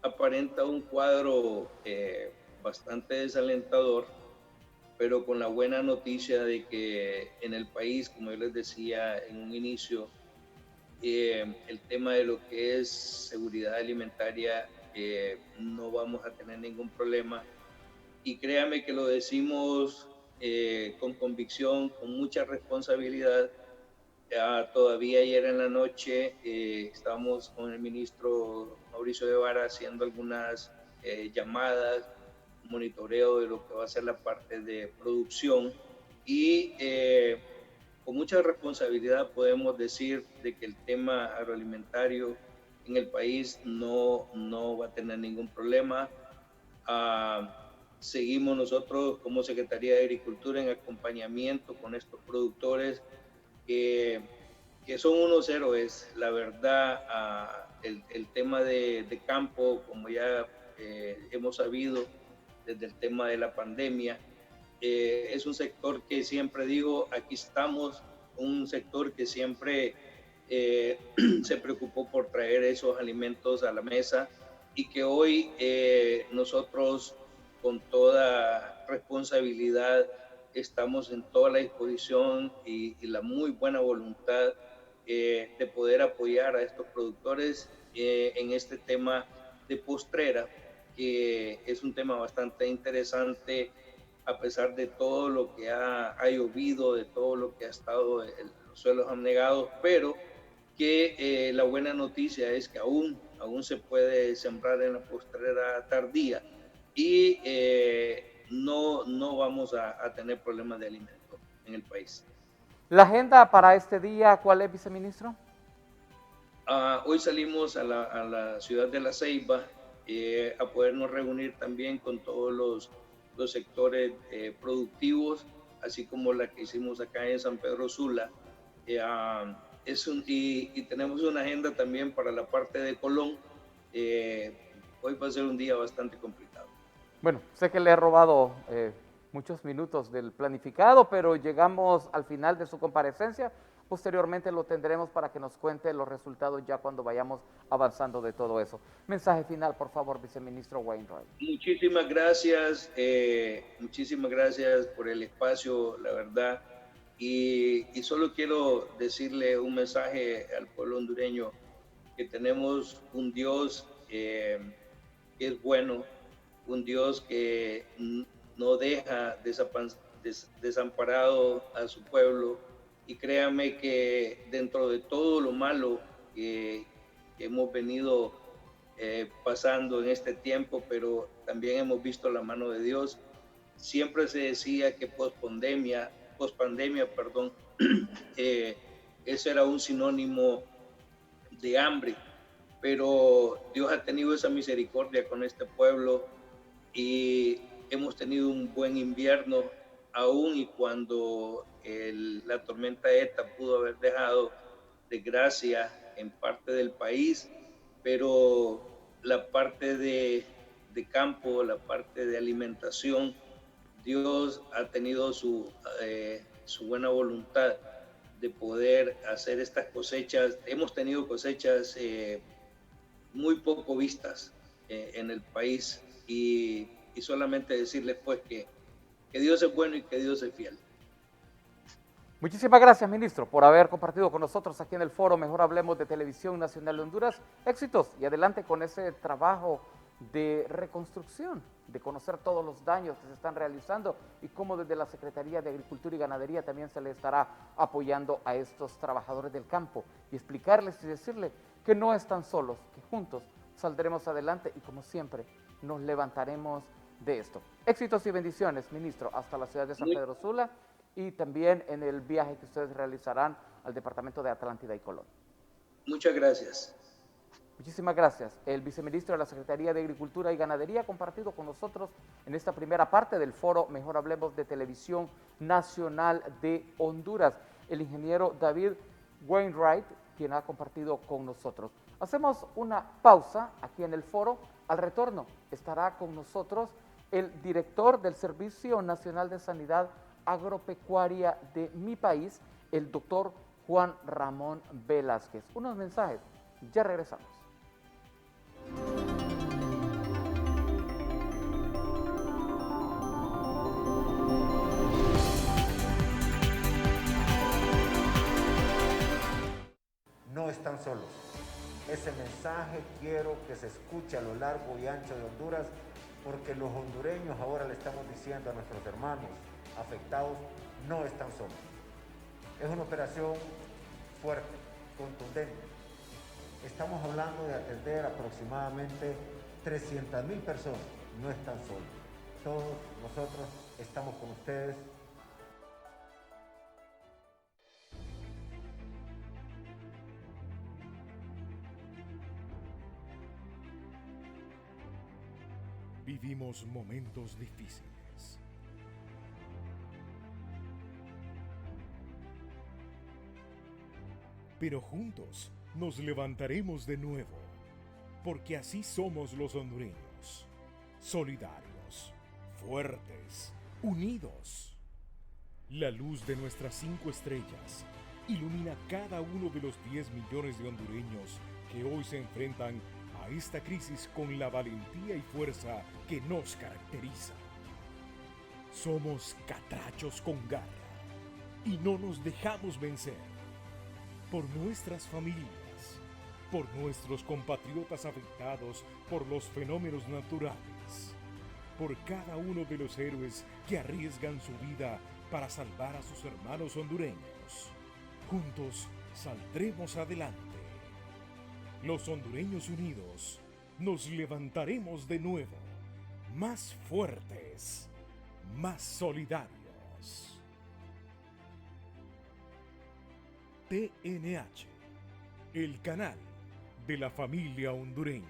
aparenta un cuadro bastante desalentador, pero con la buena noticia de que en el país, como yo les decía en un inicio, el tema de lo que es seguridad alimentaria, no vamos a tener ningún problema. Y créame que lo decimos con convicción, con mucha responsabilidad. Todavía ayer en la noche estábamos con el ministro Mauricio Guevara haciendo algunas llamadas, monitoreo de lo que va a ser la parte de producción y con mucha responsabilidad podemos decir de que el tema agroalimentario en el país no va a tener ningún problema. Seguimos nosotros como Secretaría de Agricultura en acompañamiento con estos productores que son unos héroes, la verdad. El tema de campo, como ya hemos sabido desde el tema de la pandemia, es un sector que siempre digo, aquí estamos, un sector que siempre se preocupó por traer esos alimentos a la mesa y que hoy nosotros con toda responsabilidad estamos en toda la disposición y la muy buena voluntad de poder apoyar a estos productores en este tema de postrera, que es un tema bastante interesante a pesar de todo lo que ha llovido, de todo lo que ha estado, los suelos anegados, pero que la buena noticia es que aún se puede sembrar en la postrera tardía y no vamos a tener problemas de alimento en el país. ¿La agenda para este día cuál es, viceministro? Hoy salimos a la ciudad de La Ceiba a podernos reunir también con todos los sectores productivos, así como la que hicimos acá en San Pedro Sula. Y tenemos una agenda también para la parte de Colón. Hoy va a ser un día bastante complicado. Bueno, sé que le he robado muchos minutos del planificado, pero llegamos al final de su comparecencia. Posteriormente lo tendremos para que nos cuente los resultados ya cuando vayamos avanzando de todo eso. Mensaje final, por favor, viceministro Wainwright. Muchísimas gracias por el espacio, la verdad. Y solo quiero decirle un mensaje al pueblo hondureño, que tenemos un Dios que es bueno, un Dios que no deja desamparado a su pueblo. Y créame que dentro de todo lo malo que hemos venido pasando en este tiempo, pero también hemos visto la mano de Dios. Siempre se decía que pospandemia, perdón, eso era un sinónimo de hambre, pero Dios ha tenido esa misericordia con este pueblo y hemos tenido un buen invierno, aún y cuando la tormenta ETA pudo haber dejado desgracia en parte del país, pero la parte de campo, la parte de alimentación, Dios ha tenido su buena voluntad de poder hacer estas cosechas. Hemos tenido cosechas muy poco vistas en el país y solamente decirles pues que Dios es bueno y que Dios es fiel. Muchísimas gracias, ministro, por haber compartido con nosotros aquí en el foro Mejor Hablemos de Televisión Nacional de Honduras. Éxitos y adelante con ese trabajo de reconstrucción, de conocer todos los daños que se están realizando y cómo desde la Secretaría de Agricultura y Ganadería también se le estará apoyando a estos trabajadores del campo y explicarles y decirles que no están solos, que juntos saldremos adelante y como siempre nos levantaremos de esto. Éxitos y bendiciones, ministro, hasta la ciudad de San Pedro Sula y también en el viaje que ustedes realizarán al departamento de Atlántida y Colón. Muchas gracias. Muchísimas gracias. El viceministro de la Secretaría de Agricultura y Ganadería ha compartido con nosotros en esta primera parte del foro Mejor Hablemos de Televisión Nacional de Honduras, el ingeniero David Wainwright, quien ha compartido con nosotros. Hacemos una pausa aquí en el foro. Al retorno estará con nosotros el director del Servicio Nacional de Sanidad Agropecuaria de mi país, el doctor Juan Ramón Velázquez. Unos mensajes, ya regresamos. No están solos. Ese mensaje quiero que se escuche a lo largo y ancho de Honduras, porque los hondureños ahora le estamos diciendo a nuestros hermanos afectados, no están solos. Es una operación fuerte, contundente. Estamos hablando de atender aproximadamente 300,000 personas. No están solos. Todos nosotros estamos con ustedes. Vivimos momentos difíciles. Pero juntos nos levantaremos de nuevo, porque así somos los hondureños, solidarios, fuertes, unidos. La luz de nuestras 5 estrellas ilumina cada uno de los 10 millones de hondureños que hoy se enfrentan a esta crisis con la valentía y fuerza que nos caracteriza. Somos catrachos con garra y no nos dejamos vencer. Por nuestras familias, por nuestros compatriotas afectados por los fenómenos naturales, por cada uno de los héroes que arriesgan su vida para salvar a sus hermanos hondureños. Juntos saldremos adelante. Los hondureños unidos nos levantaremos de nuevo, más fuertes, más solidarios. TNH, el canal de la familia hondureña.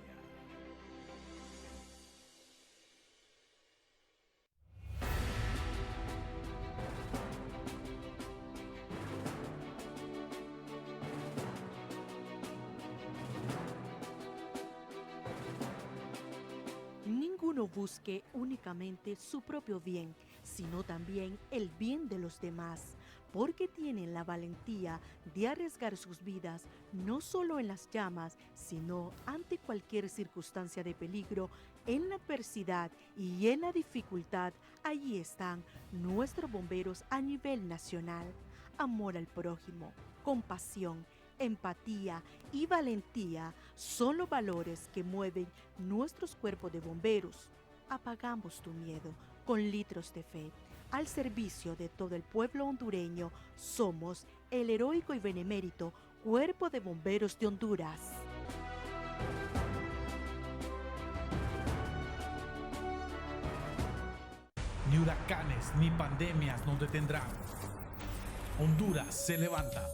Ninguno busque únicamente su propio bien, sino también el bien de los demás, porque tienen la valentía de arriesgar sus vidas no solo en las llamas, sino ante cualquier circunstancia de peligro, en la adversidad y en la dificultad. Allí están nuestros bomberos a nivel nacional. Amor al prójimo, compasión, empatía y valentía son los valores que mueven nuestros cuerpos de bomberos. Apagamos tu miedo con litros de fe. Al servicio de todo el pueblo hondureño, somos el heroico y benemérito Cuerpo de Bomberos de Honduras. Ni huracanes ni pandemias nos detendrán. Honduras se levanta.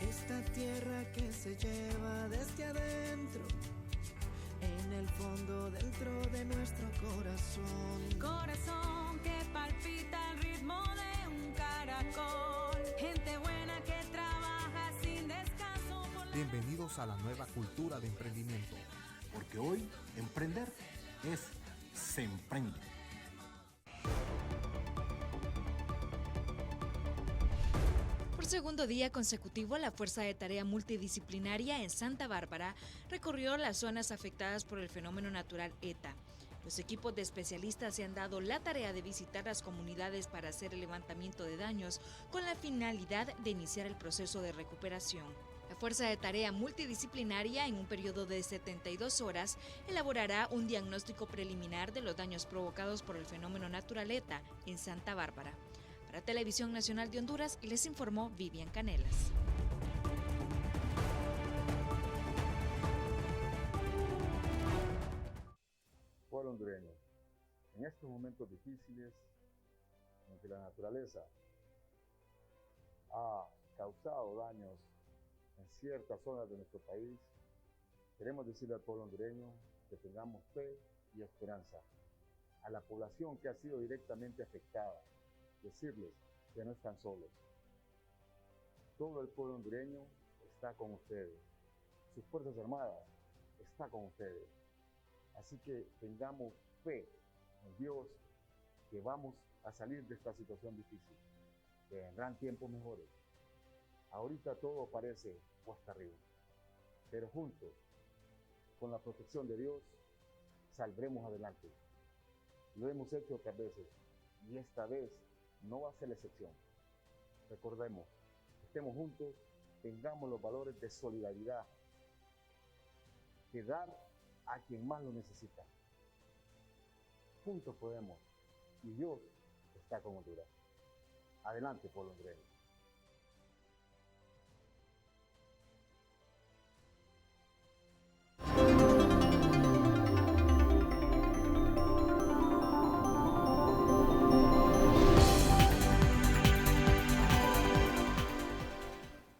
Esta tierra que se lleva desde adentro, en el fondo, dentro de nuestro corazón. Corazón que palpita al ritmo de un caracol. Gente buena que trabaja sin descanso. Bienvenidos a la nueva cultura de emprendimiento, porque hoy emprender es se emprende. Por segundo día consecutivo, la Fuerza de Tarea Multidisciplinaria en Santa Bárbara recorrió las zonas afectadas por el fenómeno natural ETA. Los equipos de especialistas se han dado la tarea de visitar las comunidades para hacer el levantamiento de daños con la finalidad de iniciar el proceso de recuperación. La Fuerza de Tarea Multidisciplinaria, en un periodo de 72 horas, elaborará un diagnóstico preliminar de los daños provocados por el fenómeno natural ETA en Santa Bárbara. Para Televisión Nacional de Honduras, les informó Vivian Canelas. Pueblo hondureño, en estos momentos difíciles en que la naturaleza ha causado daños en ciertas zonas de nuestro país, queremos decirle al pueblo hondureño que tengamos fe y esperanza. A la población que ha sido directamente afectada, decirles que no están solos. Todo el pueblo hondureño está con ustedes. Sus Fuerzas Armadas están con ustedes. Así que tengamos fe en Dios que vamos a salir de esta situación difícil, que vendrán tiempos mejores. Ahorita todo parece cuesta arriba, pero juntos, con la protección de Dios, saldremos adelante. Lo hemos hecho otras veces y esta vez no va a ser la excepción. Recordemos, estemos juntos, tengamos los valores de solidaridad, de dar a quien más lo necesita. Juntos podemos, y Dios está con Honduras. Adelante, pueblo hondureño.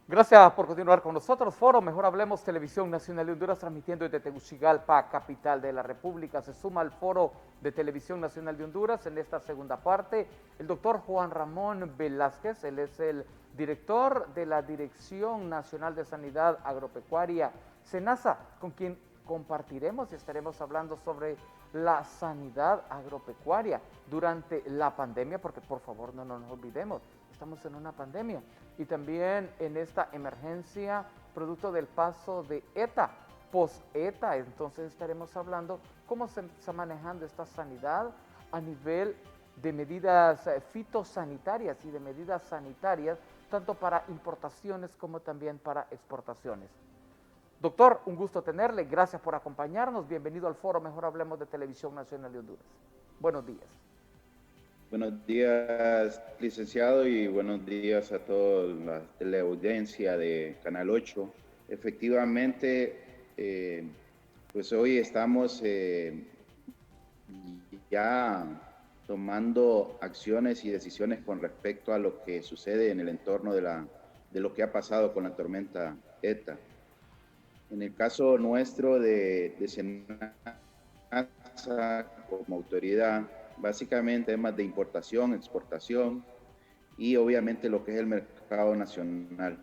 Gracias por continuar con nosotros. Foro Mejor Hablemos, Televisión Nacional de Honduras, transmitiendo desde Tegucigalpa, capital de la República. Se suma al Foro de Televisión Nacional de Honduras en esta segunda parte el doctor Juan Ramón Velázquez. Él es el director de la Dirección Nacional de Sanidad Agropecuaria, SENASA, con quien compartiremos y estaremos hablando sobre la sanidad agropecuaria durante la pandemia, porque por favor no nos olvidemos, estamos en una pandemia, y también en esta emergencia producto del paso de ETA, post-ETA. Entonces estaremos hablando cómo se está manejando esta sanidad a nivel de medidas fitosanitarias y de medidas sanitarias, tanto para importaciones como también para exportaciones. Doctor, un gusto tenerle, gracias por acompañarnos, bienvenido al Foro Mejor Hablemos de Televisión Nacional de Honduras. Buenos días. Buenos días, licenciado, y buenos días a toda la teleaudiencia de Canal 8. Efectivamente, pues hoy estamos ya tomando acciones y decisiones con respecto a lo que sucede en el entorno de lo que ha pasado con la tormenta ETA. En el caso nuestro de SENASA como autoridad, básicamente temas de importación, exportación y obviamente lo que es el mercado nacional.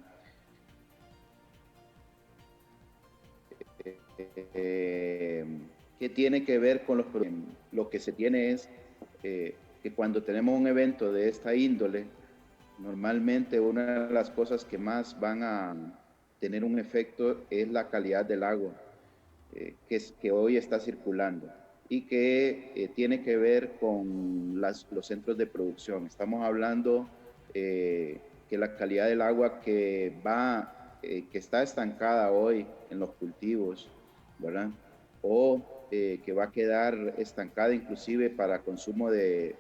que tiene que ver con lo que se tiene es que cuando tenemos un evento de esta índole, normalmente una de las cosas que más van a tener un efecto es la calidad del agua que hoy está circulando y que tiene que ver con los centros de producción. Estamos hablando que la calidad del agua que está estancada hoy en los cultivos, ¿verdad? O que va a quedar estancada inclusive para consumo de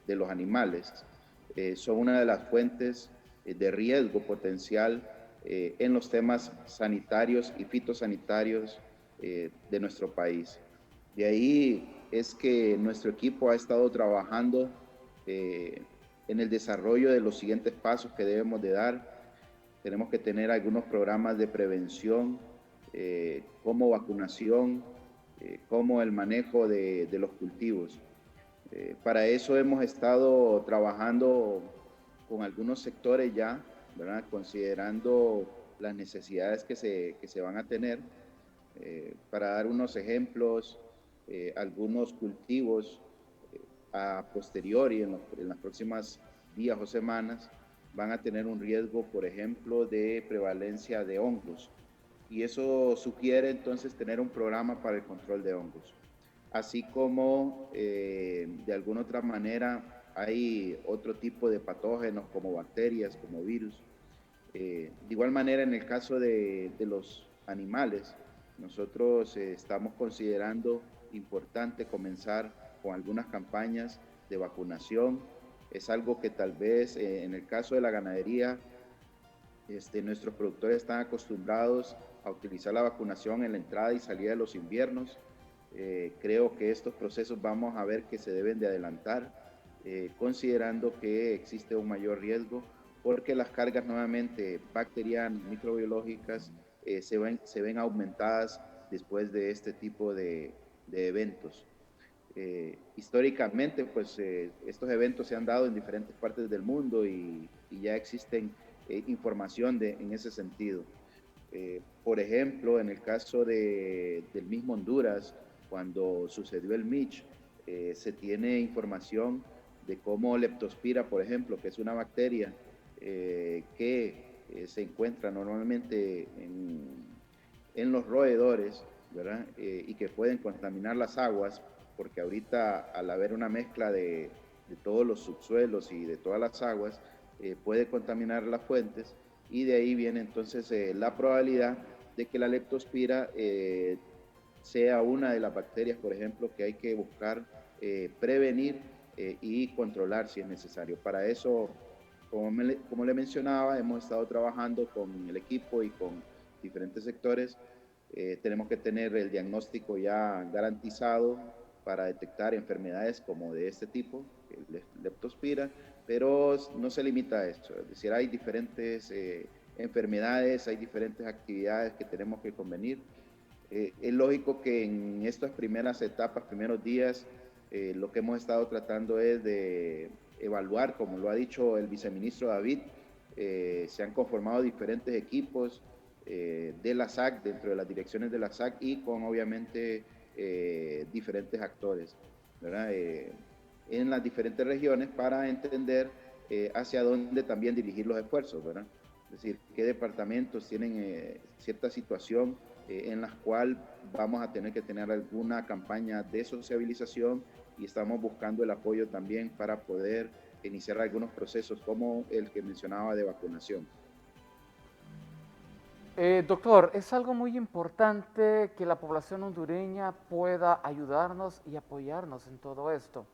los animales, son una de las fuentes de riesgo potencial en los temas sanitarios y fitosanitarios de nuestro país. De ahí es que nuestro equipo ha estado trabajando en el desarrollo de los siguientes pasos que debemos de dar. Tenemos que tener algunos programas de prevención, como vacunación, como el manejo de los cultivos. Para eso hemos estado trabajando con algunos sectores ya, ¿verdad? Considerando las necesidades que se van a tener. Para dar unos ejemplos, algunos cultivos a posteriori, en las próximas días o semanas, van a tener un riesgo, por ejemplo, de prevalencia de hongos. Y eso sugiere entonces tener un programa para el control de hongos. Así como de alguna otra manera hay otro tipo de patógenos como bacterias, como virus. De igual manera, en el caso de los animales, nosotros estamos considerando importante comenzar con algunas campañas de vacunación. Es algo que tal vez en el caso de la ganadería, nuestros productores están acostumbrados a utilizar la vacunación en la entrada y salida de los inviernos. Creo que estos procesos vamos a ver que se deben de adelantar, considerando que existe un mayor riesgo, porque las cargas nuevamente bacterianas, microbiológicas, se ven aumentadas después de este tipo de eventos. Históricamente, pues estos eventos se han dado en diferentes partes del mundo y ya existen información en ese sentido. Por ejemplo, en el caso del mismo Honduras, cuando sucedió el Mitch, se tiene información de cómo Leptospira, por ejemplo, que es una bacteria que se encuentra normalmente en los roedores, ¿verdad? Y que pueden contaminar las aguas, porque ahorita al haber una mezcla de todos los subsuelos y de todas las aguas, puede contaminar las fuentes, y de ahí viene entonces la probabilidad de que la Leptospira sea una de las bacterias, por ejemplo, que hay que buscar prevenir y controlar si es necesario. Para eso, como le mencionaba, hemos estado trabajando con el equipo y con diferentes sectores. Tenemos que tener el diagnóstico ya garantizado para detectar enfermedades como de este tipo, el Leptospira, pero no se limita a esto. Es decir, hay diferentes enfermedades, hay diferentes actividades que tenemos que convenir. Es lógico que en estas primeras etapas, primeros días, lo que hemos estado tratando es de evaluar, como lo ha dicho el viceministro David, se han conformado diferentes equipos de la SAC, dentro de las direcciones de la SAC, y con obviamente diferentes actores, ¿verdad? En las diferentes regiones, para entender hacia dónde también dirigir los esfuerzos, ¿verdad? Es decir, qué departamentos tienen cierta situación en la cual vamos a tener que tener alguna campaña de sociabilización, y estamos buscando el apoyo también para poder iniciar algunos procesos como el que mencionaba de vacunación. Doctor, es algo muy importante que la población hondureña pueda ayudarnos y apoyarnos en todo esto.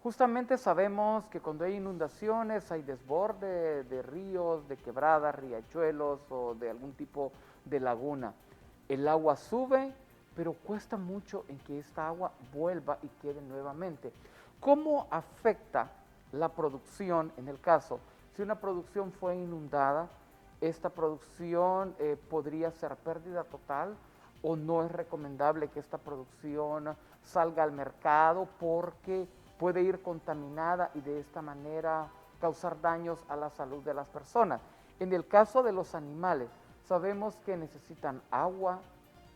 Justamente sabemos que cuando hay inundaciones, hay desborde de ríos, de quebradas, riachuelos o de algún tipo de laguna. El agua sube, pero cuesta mucho en que esta agua vuelva y quede nuevamente. ¿Cómo afecta la producción en el caso? Si una producción fue inundada, ¿esta producción podría ser pérdida total o no es recomendable que esta producción salga al mercado porque puede ir contaminada y de esta manera causar daños a la salud de las personas? En el caso de los animales, sabemos que necesitan agua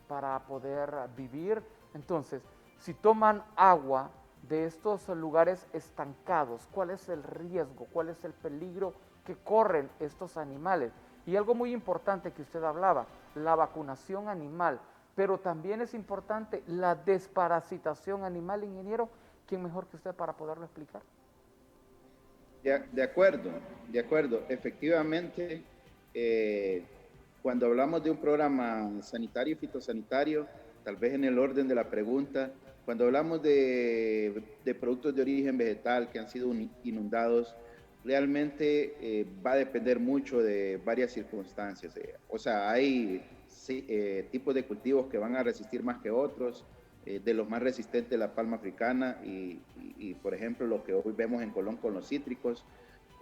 para poder vivir Entonces, si toman agua de estos lugares estancados, ¿cuál es el riesgo? ¿Cuál es el peligro que corren estos animales? Y algo muy importante que usted hablaba, la vacunación animal, pero también es importante la desparasitación animal, ingeniero. ¿Quién mejor que usted para poderlo explicar? De acuerdo. Efectivamente, cuando hablamos de un programa sanitario y fitosanitario, tal vez en el orden de la pregunta, cuando hablamos de productos de origen vegetal que han sido inundados, realmente va a depender mucho de varias circunstancias. O sea, hay tipos de cultivos que van a resistir más que otros. De los más resistentes, la palma africana y, por ejemplo, lo que hoy vemos en Colón con los cítricos.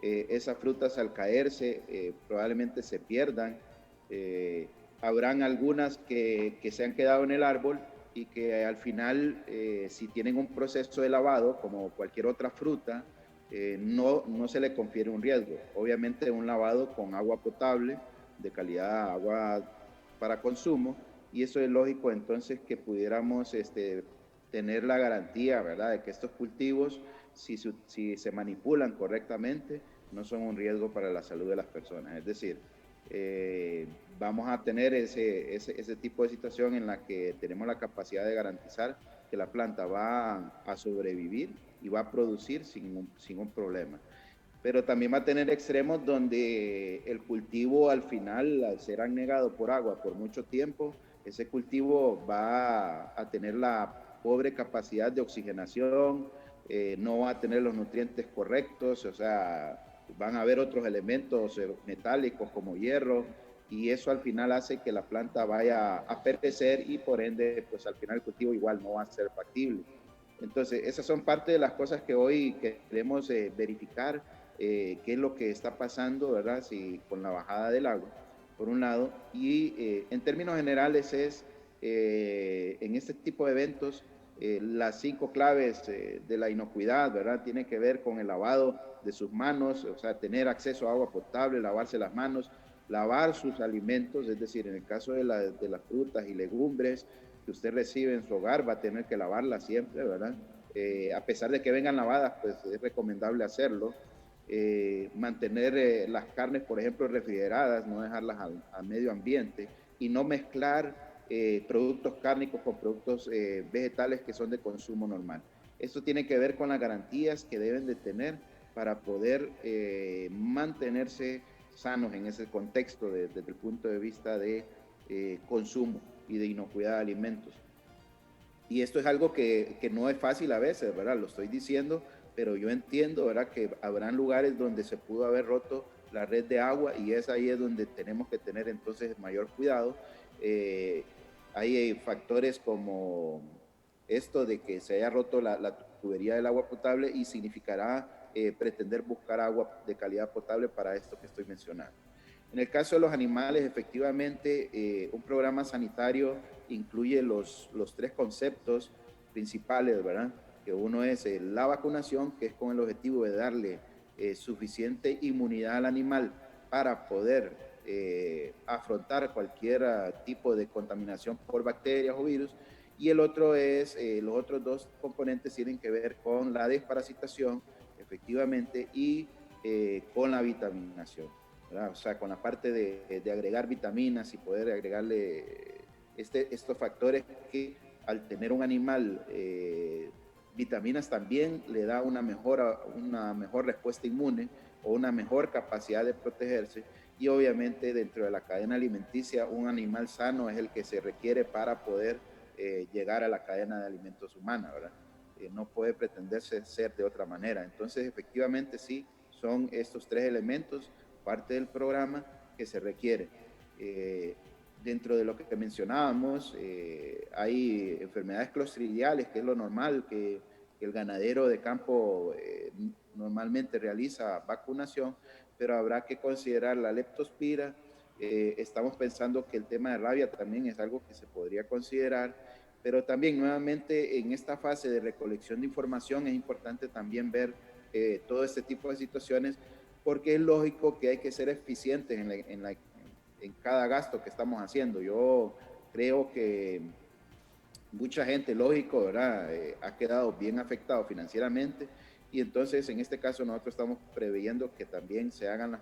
Esas frutas al caerse probablemente se pierdan. Habrán algunas que se han quedado en el árbol y que al final, si tienen un proceso de lavado, como cualquier otra fruta, no se le confiere un riesgo. Obviamente un lavado con agua potable, de calidad, agua para consumo, y eso es lógico entonces que pudiéramos tener la garantía, ¿verdad?, de que estos cultivos, si se manipulan correctamente, no son un riesgo para la salud de las personas. Es decir, vamos a tener ese tipo de situación en la que tenemos la capacidad de garantizar que la planta va a sobrevivir y va a producir sin un problema. Pero también va a tener extremos donde el cultivo al final, al ser anegado por agua por mucho tiempo, ese cultivo va a tener la pobre capacidad de oxigenación, no va a tener los nutrientes correctos, o sea, van a haber otros elementos metálicos como hierro, y eso al final hace que la planta vaya a perecer y por ende, pues al final el cultivo igual no va a ser factible. Entonces, esas son parte de las cosas que hoy queremos verificar, qué es lo que está pasando, ¿verdad? Si, con la bajada del agua, por un lado, y en términos generales en este tipo de eventos, las 5 claves de la inocuidad, ¿verdad? Tiene que ver con el lavado de sus manos, o sea, tener acceso a agua potable, lavarse las manos, lavar sus alimentos, es decir, en el caso de las frutas y legumbres que usted recibe en su hogar, va a tener que lavarlas siempre, ¿verdad? A pesar de que vengan lavadas, pues es recomendable hacerlo. Mantener las carnes, por ejemplo, refrigeradas, no dejarlas al medio ambiente y no mezclar productos cárnicos con productos vegetales que son de consumo normal. Esto tiene que ver con las garantías que deben de tener para poder mantenerse sanos en ese contexto desde el punto de vista de consumo y de inocuidad de alimentos. Y esto es algo que no es fácil a veces, ¿verdad? Lo estoy diciendo, pero yo entiendo, ¿verdad?, que habrán lugares donde se pudo haber roto la red de agua y ahí es donde tenemos que tener entonces mayor cuidado. Hay factores como esto de que se haya roto la tubería del agua potable y significará pretender buscar agua de calidad potable para esto que estoy mencionando. En el caso de los animales, efectivamente, un programa sanitario incluye los 3 conceptos principales, ¿verdad? Que uno es la vacunación, que es con el objetivo de darle suficiente inmunidad al animal para poder afrontar cualquier tipo de contaminación por bacterias o virus. Y el otro es, los otros 2 componentes tienen que ver con la desparasitación, efectivamente, y con la vitaminación, ¿verdad? O sea, con la parte de agregar vitaminas y poder agregarle estos factores que al tener un animal vitaminas también le da una mejor respuesta inmune o una mejor capacidad de protegerse. Y obviamente dentro de la cadena alimenticia un animal sano es el que se requiere para poder llegar a la cadena de alimentos humana, ¿verdad? No puede pretenderse ser de otra manera. Entonces efectivamente sí, son estos 3 elementos parte del programa que se requiere. Dentro de lo que mencionábamos, hay enfermedades clostridiales, que es lo normal, que el ganadero de campo normalmente realiza vacunación, pero habrá que considerar la leptospira. Estamos pensando que el tema de rabia también es algo que se podría considerar, pero también nuevamente en esta fase de recolección de información es importante también ver todo este tipo de situaciones, porque es lógico que hay que ser eficientes en cada gasto que estamos haciendo. Yo creo que mucha gente, lógico, ¿verdad? Ha quedado bien afectado financieramente y entonces en este caso nosotros estamos preveyendo que también se hagan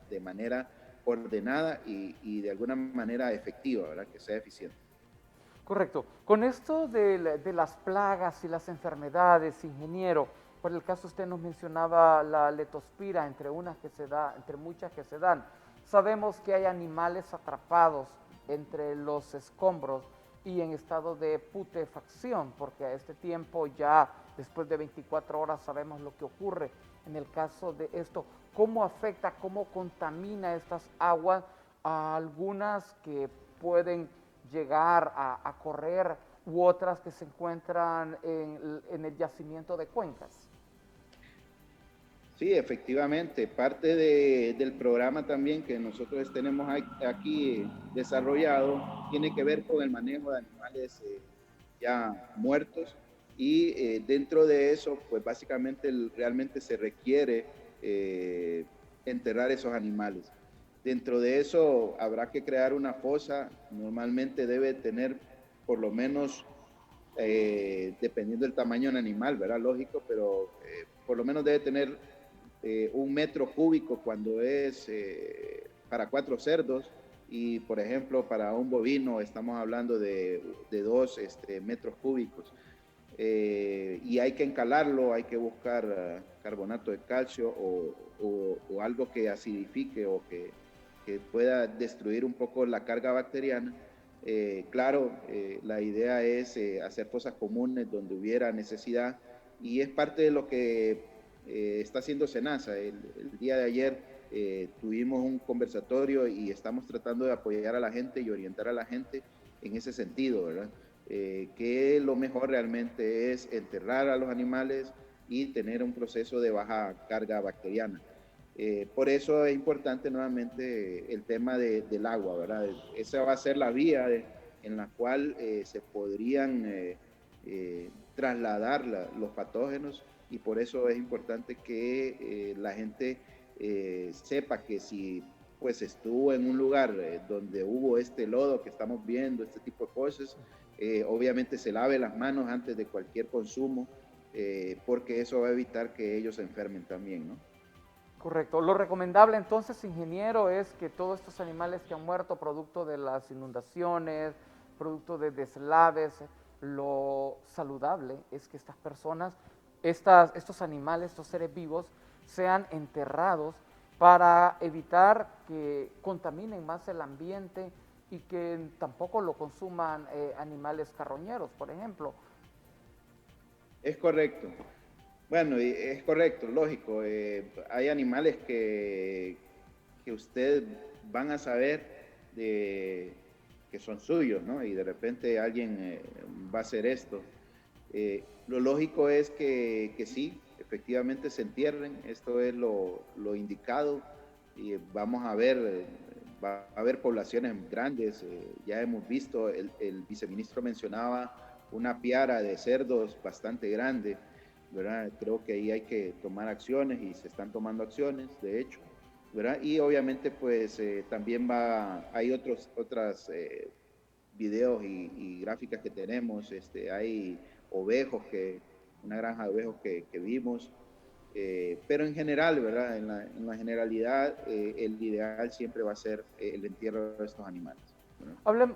de manera ordenada y de alguna manera efectiva, ¿verdad? Que sea eficiente. Correcto. Con esto de las plagas y las enfermedades, ingeniero, por el caso usted nos mencionaba la letospira, entre muchas que se dan. Sabemos que hay animales atrapados entre los escombros y en estado de putrefacción, porque a este tiempo ya después de 24 horas sabemos lo que ocurre. En el caso de esto, ¿cómo afecta, cómo contamina estas aguas a algunas que pueden llegar a correr u otras que se encuentran en el yacimiento de cuencas? Sí, efectivamente, parte del programa también que nosotros tenemos aquí desarrollado tiene que ver con el manejo de animales ya muertos y dentro de eso, pues básicamente realmente se requiere enterrar esos animales. Dentro de eso habrá que crear una fosa, normalmente debe tener por lo menos, dependiendo del tamaño del animal, ¿verdad? Lógico, pero por lo menos debe tener 1 metro cúbico cuando es para 4 cerdos y por ejemplo para un bovino estamos hablando de 2 metros cúbicos y hay que encalarlo, hay que buscar carbonato de calcio o algo que acidifique o que pueda destruir un poco la carga bacteriana. Claro, la idea es hacer fosas comunes donde hubiera necesidad y es parte de lo que está haciendo SENASA. El día de ayer tuvimos un conversatorio y estamos tratando de apoyar a la gente y orientar a la gente en ese sentido, ¿verdad? Que lo mejor realmente es enterrar a los animales y tener un proceso de baja carga bacteriana. Por eso es importante nuevamente el tema del agua, ¿verdad? Esa va a ser la vía en la cual se podrían trasladar los patógenos y por eso es importante que la gente sepa que si pues estuvo en un lugar donde hubo este lodo que estamos viendo, este tipo de cosas, obviamente se lave las manos antes de cualquier consumo, porque eso va a evitar que ellos se enfermen también, ¿no? Correcto. Lo recomendable entonces, ingeniero, es que todos estos animales que han muerto producto de las inundaciones, producto de deslaves, lo saludable es que estas personas, estos animales, estos seres vivos, sean enterrados para evitar que contaminen más el ambiente y que tampoco lo consuman animales carroñeros, por ejemplo. Es correcto. Bueno, es correcto, lógico. Hay animales que usted van a saber que son suyos, ¿no? Y de repente alguien va a hacer esto. Lo lógico es que sí, efectivamente se entierren. Esto es lo indicado. Y vamos a ver, va a haber poblaciones grandes. Ya hemos visto, el viceministro mencionaba una piara de cerdos bastante grande, ¿verdad? Creo que ahí hay que tomar acciones y se están tomando acciones, de hecho, ¿verdad? Y obviamente pues también hay otras videos y gráficas que tenemos, hay ovejos, una granja de ovejos que vimos, pero en general, ¿verdad? En la generalidad, el ideal siempre va a ser el entierro de estos animales, ¿verdad?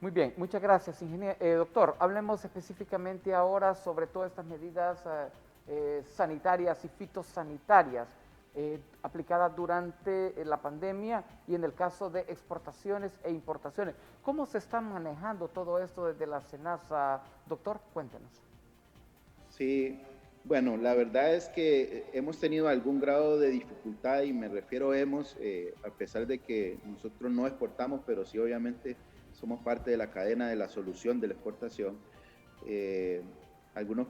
Muy bien, muchas gracias, ingeniero. Doctor, hablemos específicamente ahora sobre todas estas medidas sanitarias y fitosanitarias aplicadas durante la pandemia y en el caso de exportaciones e importaciones. ¿Cómo se está manejando todo esto desde la SENASA? Doctor, cuéntenos. Sí, bueno, la verdad es que hemos tenido algún grado de dificultad y me refiero a pesar de que nosotros no exportamos, pero sí obviamente somos parte de la cadena de la solución de la exportación. Algunos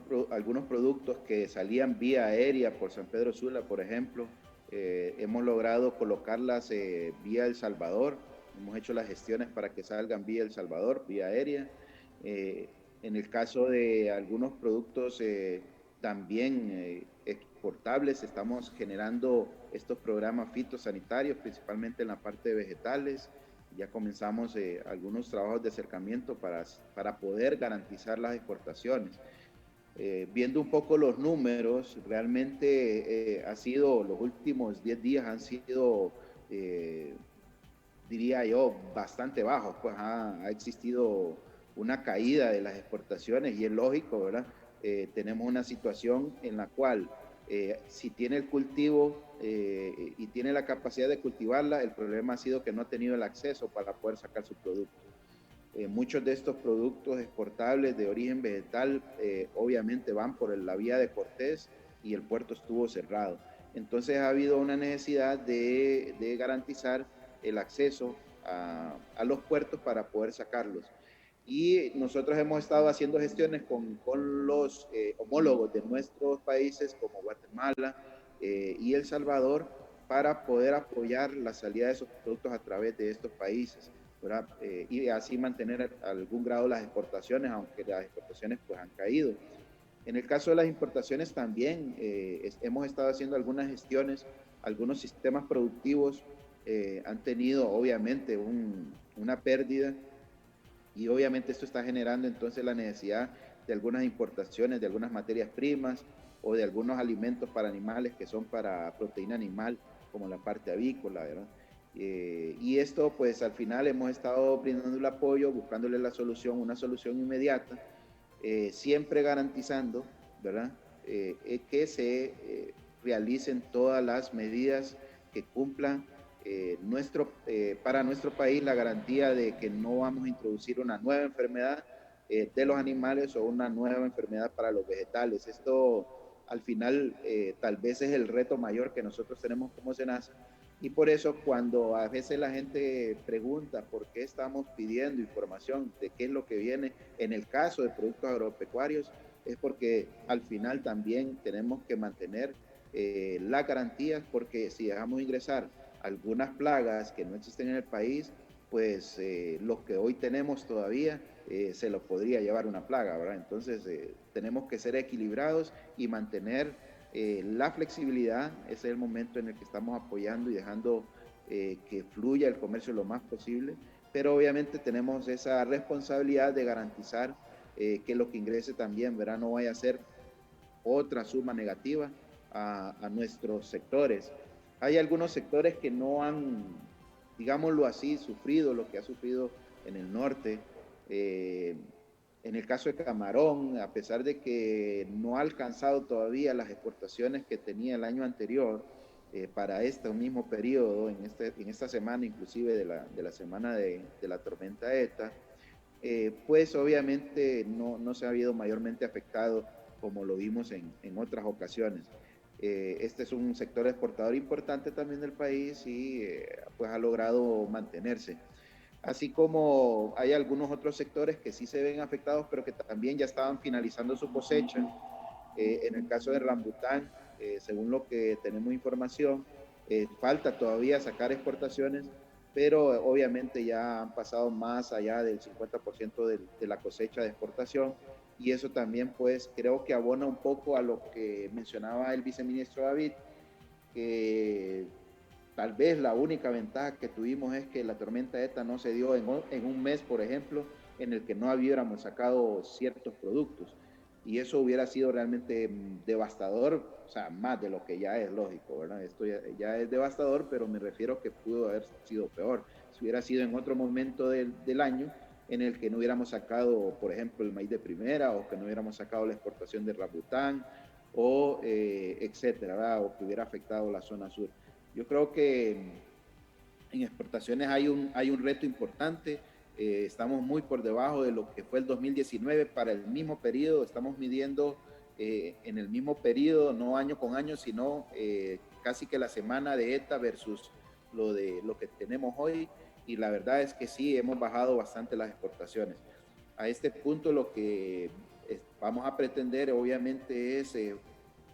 productos que salían vía aérea por San Pedro Sula, por ejemplo, hemos logrado colocarlas vía El Salvador. Hemos hecho las gestiones para que salgan vía El Salvador, vía aérea. En el caso de algunos productos también exportables, estamos generando estos programas fitosanitarios, principalmente en la parte de vegetales, ya comenzamos algunos trabajos de acercamiento para poder garantizar las exportaciones. Viendo un poco los números, realmente los últimos 10 días han sido, diría yo, bastante bajos, pues ha existido una caída de las exportaciones y es lógico, ¿verdad? Tenemos una situación en la cual si tiene el cultivo y tiene la capacidad de cultivarla, el problema ha sido que no ha tenido el acceso para poder sacar su producto. Muchos de estos productos exportables de origen vegetal obviamente van por la vía de Cortés y el puerto estuvo cerrado. Entonces ha habido una necesidad de garantizar el acceso a los puertos para poder sacarlos. Y nosotros hemos estado haciendo gestiones con los homólogos de nuestros países como Guatemala y El Salvador para poder apoyar la salida de esos productos a través de estos países, ¿verdad? Y así mantener algún grado las exportaciones, aunque las exportaciones pues han caído. En el caso de las importaciones también hemos estado haciendo algunas gestiones, algunos sistemas productivos han tenido obviamente una pérdida y obviamente esto está generando entonces la necesidad de algunas importaciones de algunas materias primas o de algunos alimentos para animales que son para proteína animal, como la parte avícola, ¿verdad? Y esto pues al final hemos estado brindando el apoyo, buscándole la solución, una solución inmediata, siempre garantizando, ¿verdad? Que se realicen todas las medidas que cumplan para nuestro país la garantía de que no vamos a introducir una nueva enfermedad de los animales o una nueva enfermedad para los vegetales. Esto al final tal vez es el reto mayor que nosotros tenemos como SENASA, y por eso cuando a veces la gente pregunta por qué estamos pidiendo información de qué es lo que viene en el caso de productos agropecuarios, es porque al final también tenemos que mantener las garantías, porque si dejamos ingresar algunas plagas que no existen en el país, pues los que hoy tenemos todavía se los podría llevar una plaga, ¿verdad? Entonces tenemos que ser equilibrados y mantener la flexibilidad. Ese es el momento en el que estamos apoyando y dejando que fluya el comercio lo más posible, pero obviamente tenemos esa responsabilidad de garantizar que lo que ingrese también, ¿verdad?, no vaya a ser otra suma negativa a nuestros sectores. Hay algunos sectores que no han, digámoslo así, sufrido lo que ha sufrido en el norte. En el caso de camarón, a pesar de que no ha alcanzado todavía las exportaciones que tenía el año anterior, para este mismo periodo, en esta semana inclusive de la semana de la tormenta ETA, pues obviamente no se ha habido mayormente afectado como lo vimos en otras ocasiones. Este es un sector exportador importante también del país y pues ha logrado mantenerse. Así como hay algunos otros sectores que sí se ven afectados, pero que también ya estaban finalizando su cosecha. En el caso de rambután, según lo que tenemos información, falta todavía sacar exportaciones, pero obviamente ya han pasado más allá del 50% de la cosecha de exportación, y eso también pues creo que abona un poco a lo que mencionaba el viceministro David, que tal vez la única ventaja que tuvimos es que la tormenta ETA no se dio en un mes, por ejemplo, en el que no hubiéramos sacado ciertos productos. Y eso hubiera sido realmente devastador, o sea, más de lo que ya es lógico, ¿verdad? Esto ya es devastador, pero me refiero que pudo haber sido peor. Si hubiera sido en otro momento del año en el que no hubiéramos sacado, por ejemplo, el maíz de primera, o que no hubiéramos sacado la exportación de rambután, o etcétera, ¿verdad? O que hubiera afectado la zona sur. Yo creo que en exportaciones hay un reto importante. Estamos muy por debajo de lo que fue el 2019 para el mismo periodo. Estamos midiendo en el mismo periodo, no año con año, sino casi que la semana de ETA versus lo que tenemos hoy. Y la verdad es que sí, hemos bajado bastante las exportaciones. A este punto lo que vamos a pretender obviamente es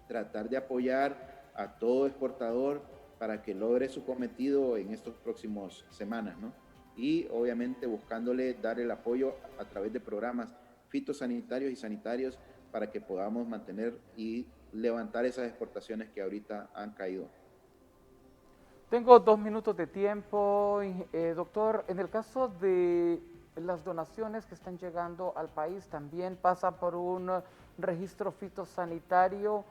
tratar de apoyar a todo exportador para que logre su cometido en estas próximas semanas, ¿no? Y obviamente buscándole dar el apoyo a través de programas fitosanitarios y sanitarios para que podamos mantener y levantar esas exportaciones que ahorita han caído. Tengo 2 minutos de tiempo, doctor. En el caso de las donaciones que están llegando al país, también pasa por un registro fitosanitario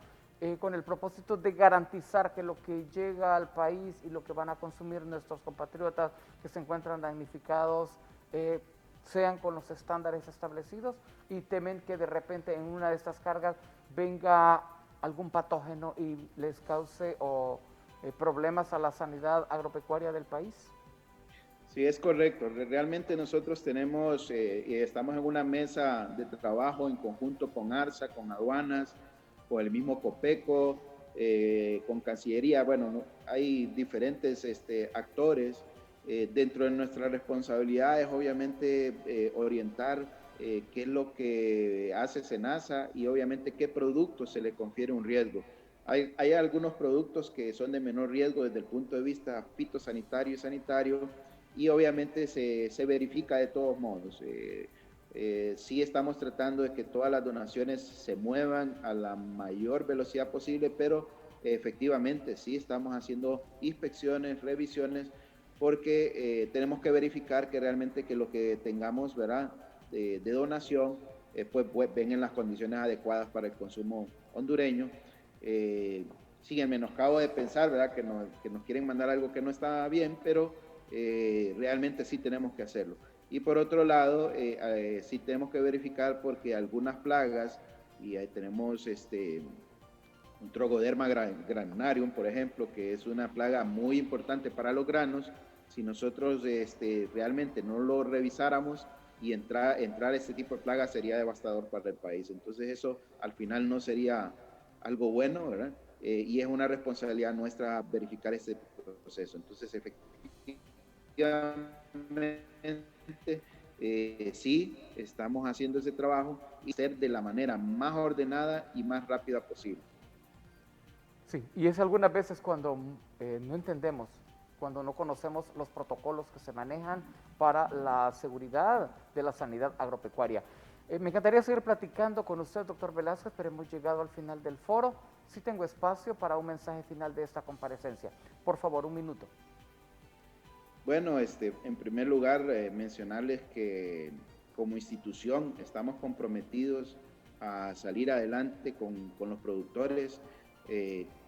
con el propósito de garantizar que lo que llega al país y lo que van a consumir nuestros compatriotas que se encuentran damnificados sean con los estándares establecidos, y temen que de repente en una de estas cargas venga algún patógeno y les cause problemas a la sanidad agropecuaria del país. Sí, es correcto. Realmente nosotros tenemos y estamos en una mesa de trabajo en conjunto con ARSA, con aduanas, con el mismo COPECO, con Cancillería. Bueno, hay diferentes actores. Dentro de nuestras responsabilidades, obviamente, orientar qué es lo que hace SENASA y obviamente qué productos se le confiere un riesgo. Hay algunos productos que son de menor riesgo desde el punto de vista fitosanitario y sanitario, y obviamente se verifica de todos modos. Sí estamos tratando de que todas las donaciones se muevan a la mayor velocidad posible, pero efectivamente sí estamos haciendo inspecciones, revisiones, porque tenemos que verificar que realmente que lo que tengamos, ¿verdad?, de donación, pues ven en las condiciones adecuadas para el consumo hondureño. Sin el menoscabo de pensar, ¿verdad?, que nos quieren mandar algo que no está bien, pero realmente sí tenemos que hacerlo. Y por otro lado, sí tenemos que verificar, porque algunas plagas, y ahí tenemos un Trogoderma granarium, por ejemplo, que es una plaga muy importante para los granos. Si nosotros realmente no lo revisáramos y entrar este tipo de plaga, sería devastador para el país. Entonces eso al final no sería algo bueno, ¿verdad? Y es una responsabilidad nuestra verificar ese proceso. Entonces efectivamente sí estamos haciendo ese trabajo y ser de la manera más ordenada y más rápida posible. Sí, y es algunas veces cuando no entendemos, cuando no conocemos los protocolos que se manejan para la seguridad de la sanidad agropecuaria. Me encantaría seguir platicando con usted, doctor Velázquez, pero hemos llegado al final del foro. Sí tengo espacio para un mensaje final de esta comparecencia. Por favor, 1 minuto. Bueno, en primer lugar, mencionarles que como institución estamos comprometidos a salir adelante con los productores,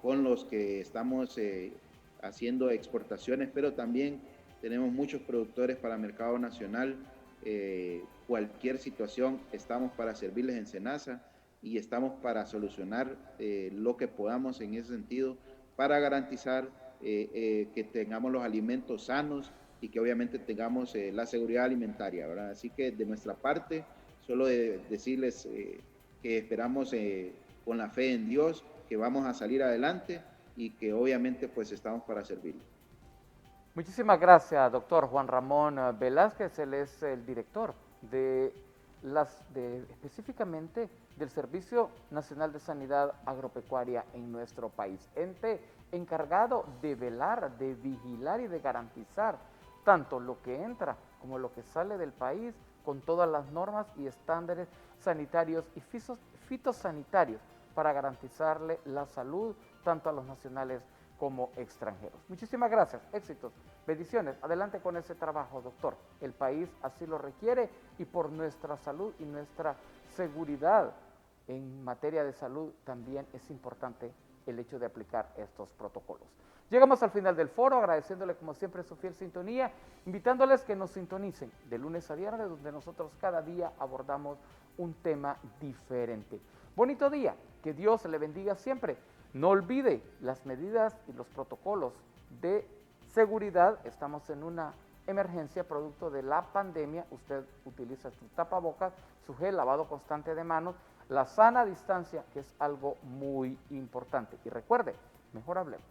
con los que estamos haciendo exportaciones, pero también tenemos muchos productores para el mercado nacional. Cualquier situación estamos para servirles en SENASA y estamos para solucionar lo que podamos en ese sentido, para garantizar que tengamos los alimentos sanos y que obviamente tengamos la seguridad alimentaria, ¿verdad? Así que de nuestra parte, solo decirles que esperamos con la fe en Dios que vamos a salir adelante y que obviamente pues estamos para servirle. Muchísimas gracias, doctor Juan Ramón Velázquez. Él es el director específicamente del Servicio Nacional de Sanidad Agropecuaria en nuestro país, ente encargado de velar, de vigilar y de garantizar tanto lo que entra como lo que sale del país, con todas las normas y estándares sanitarios y fitosanitarios para garantizarle la salud tanto a los nacionales como extranjeros. Muchísimas gracias, éxitos, bendiciones. Adelante con ese trabajo, doctor. El país así lo requiere, y por nuestra salud y nuestra seguridad en materia de salud también es importante el hecho de aplicar estos protocolos. Llegamos al final del foro, agradeciéndole como siempre su fiel sintonía, invitándoles que nos sintonicen de lunes a viernes, donde nosotros cada día abordamos un tema diferente. Bonito día, que Dios le bendiga siempre. No olvide las medidas y los protocolos de seguridad. Estamos en una emergencia producto de la pandemia. Usted utiliza su tapabocas, su gel, lavado constante de manos, la sana distancia, que es algo muy importante. Y recuerde, mejor hablemos.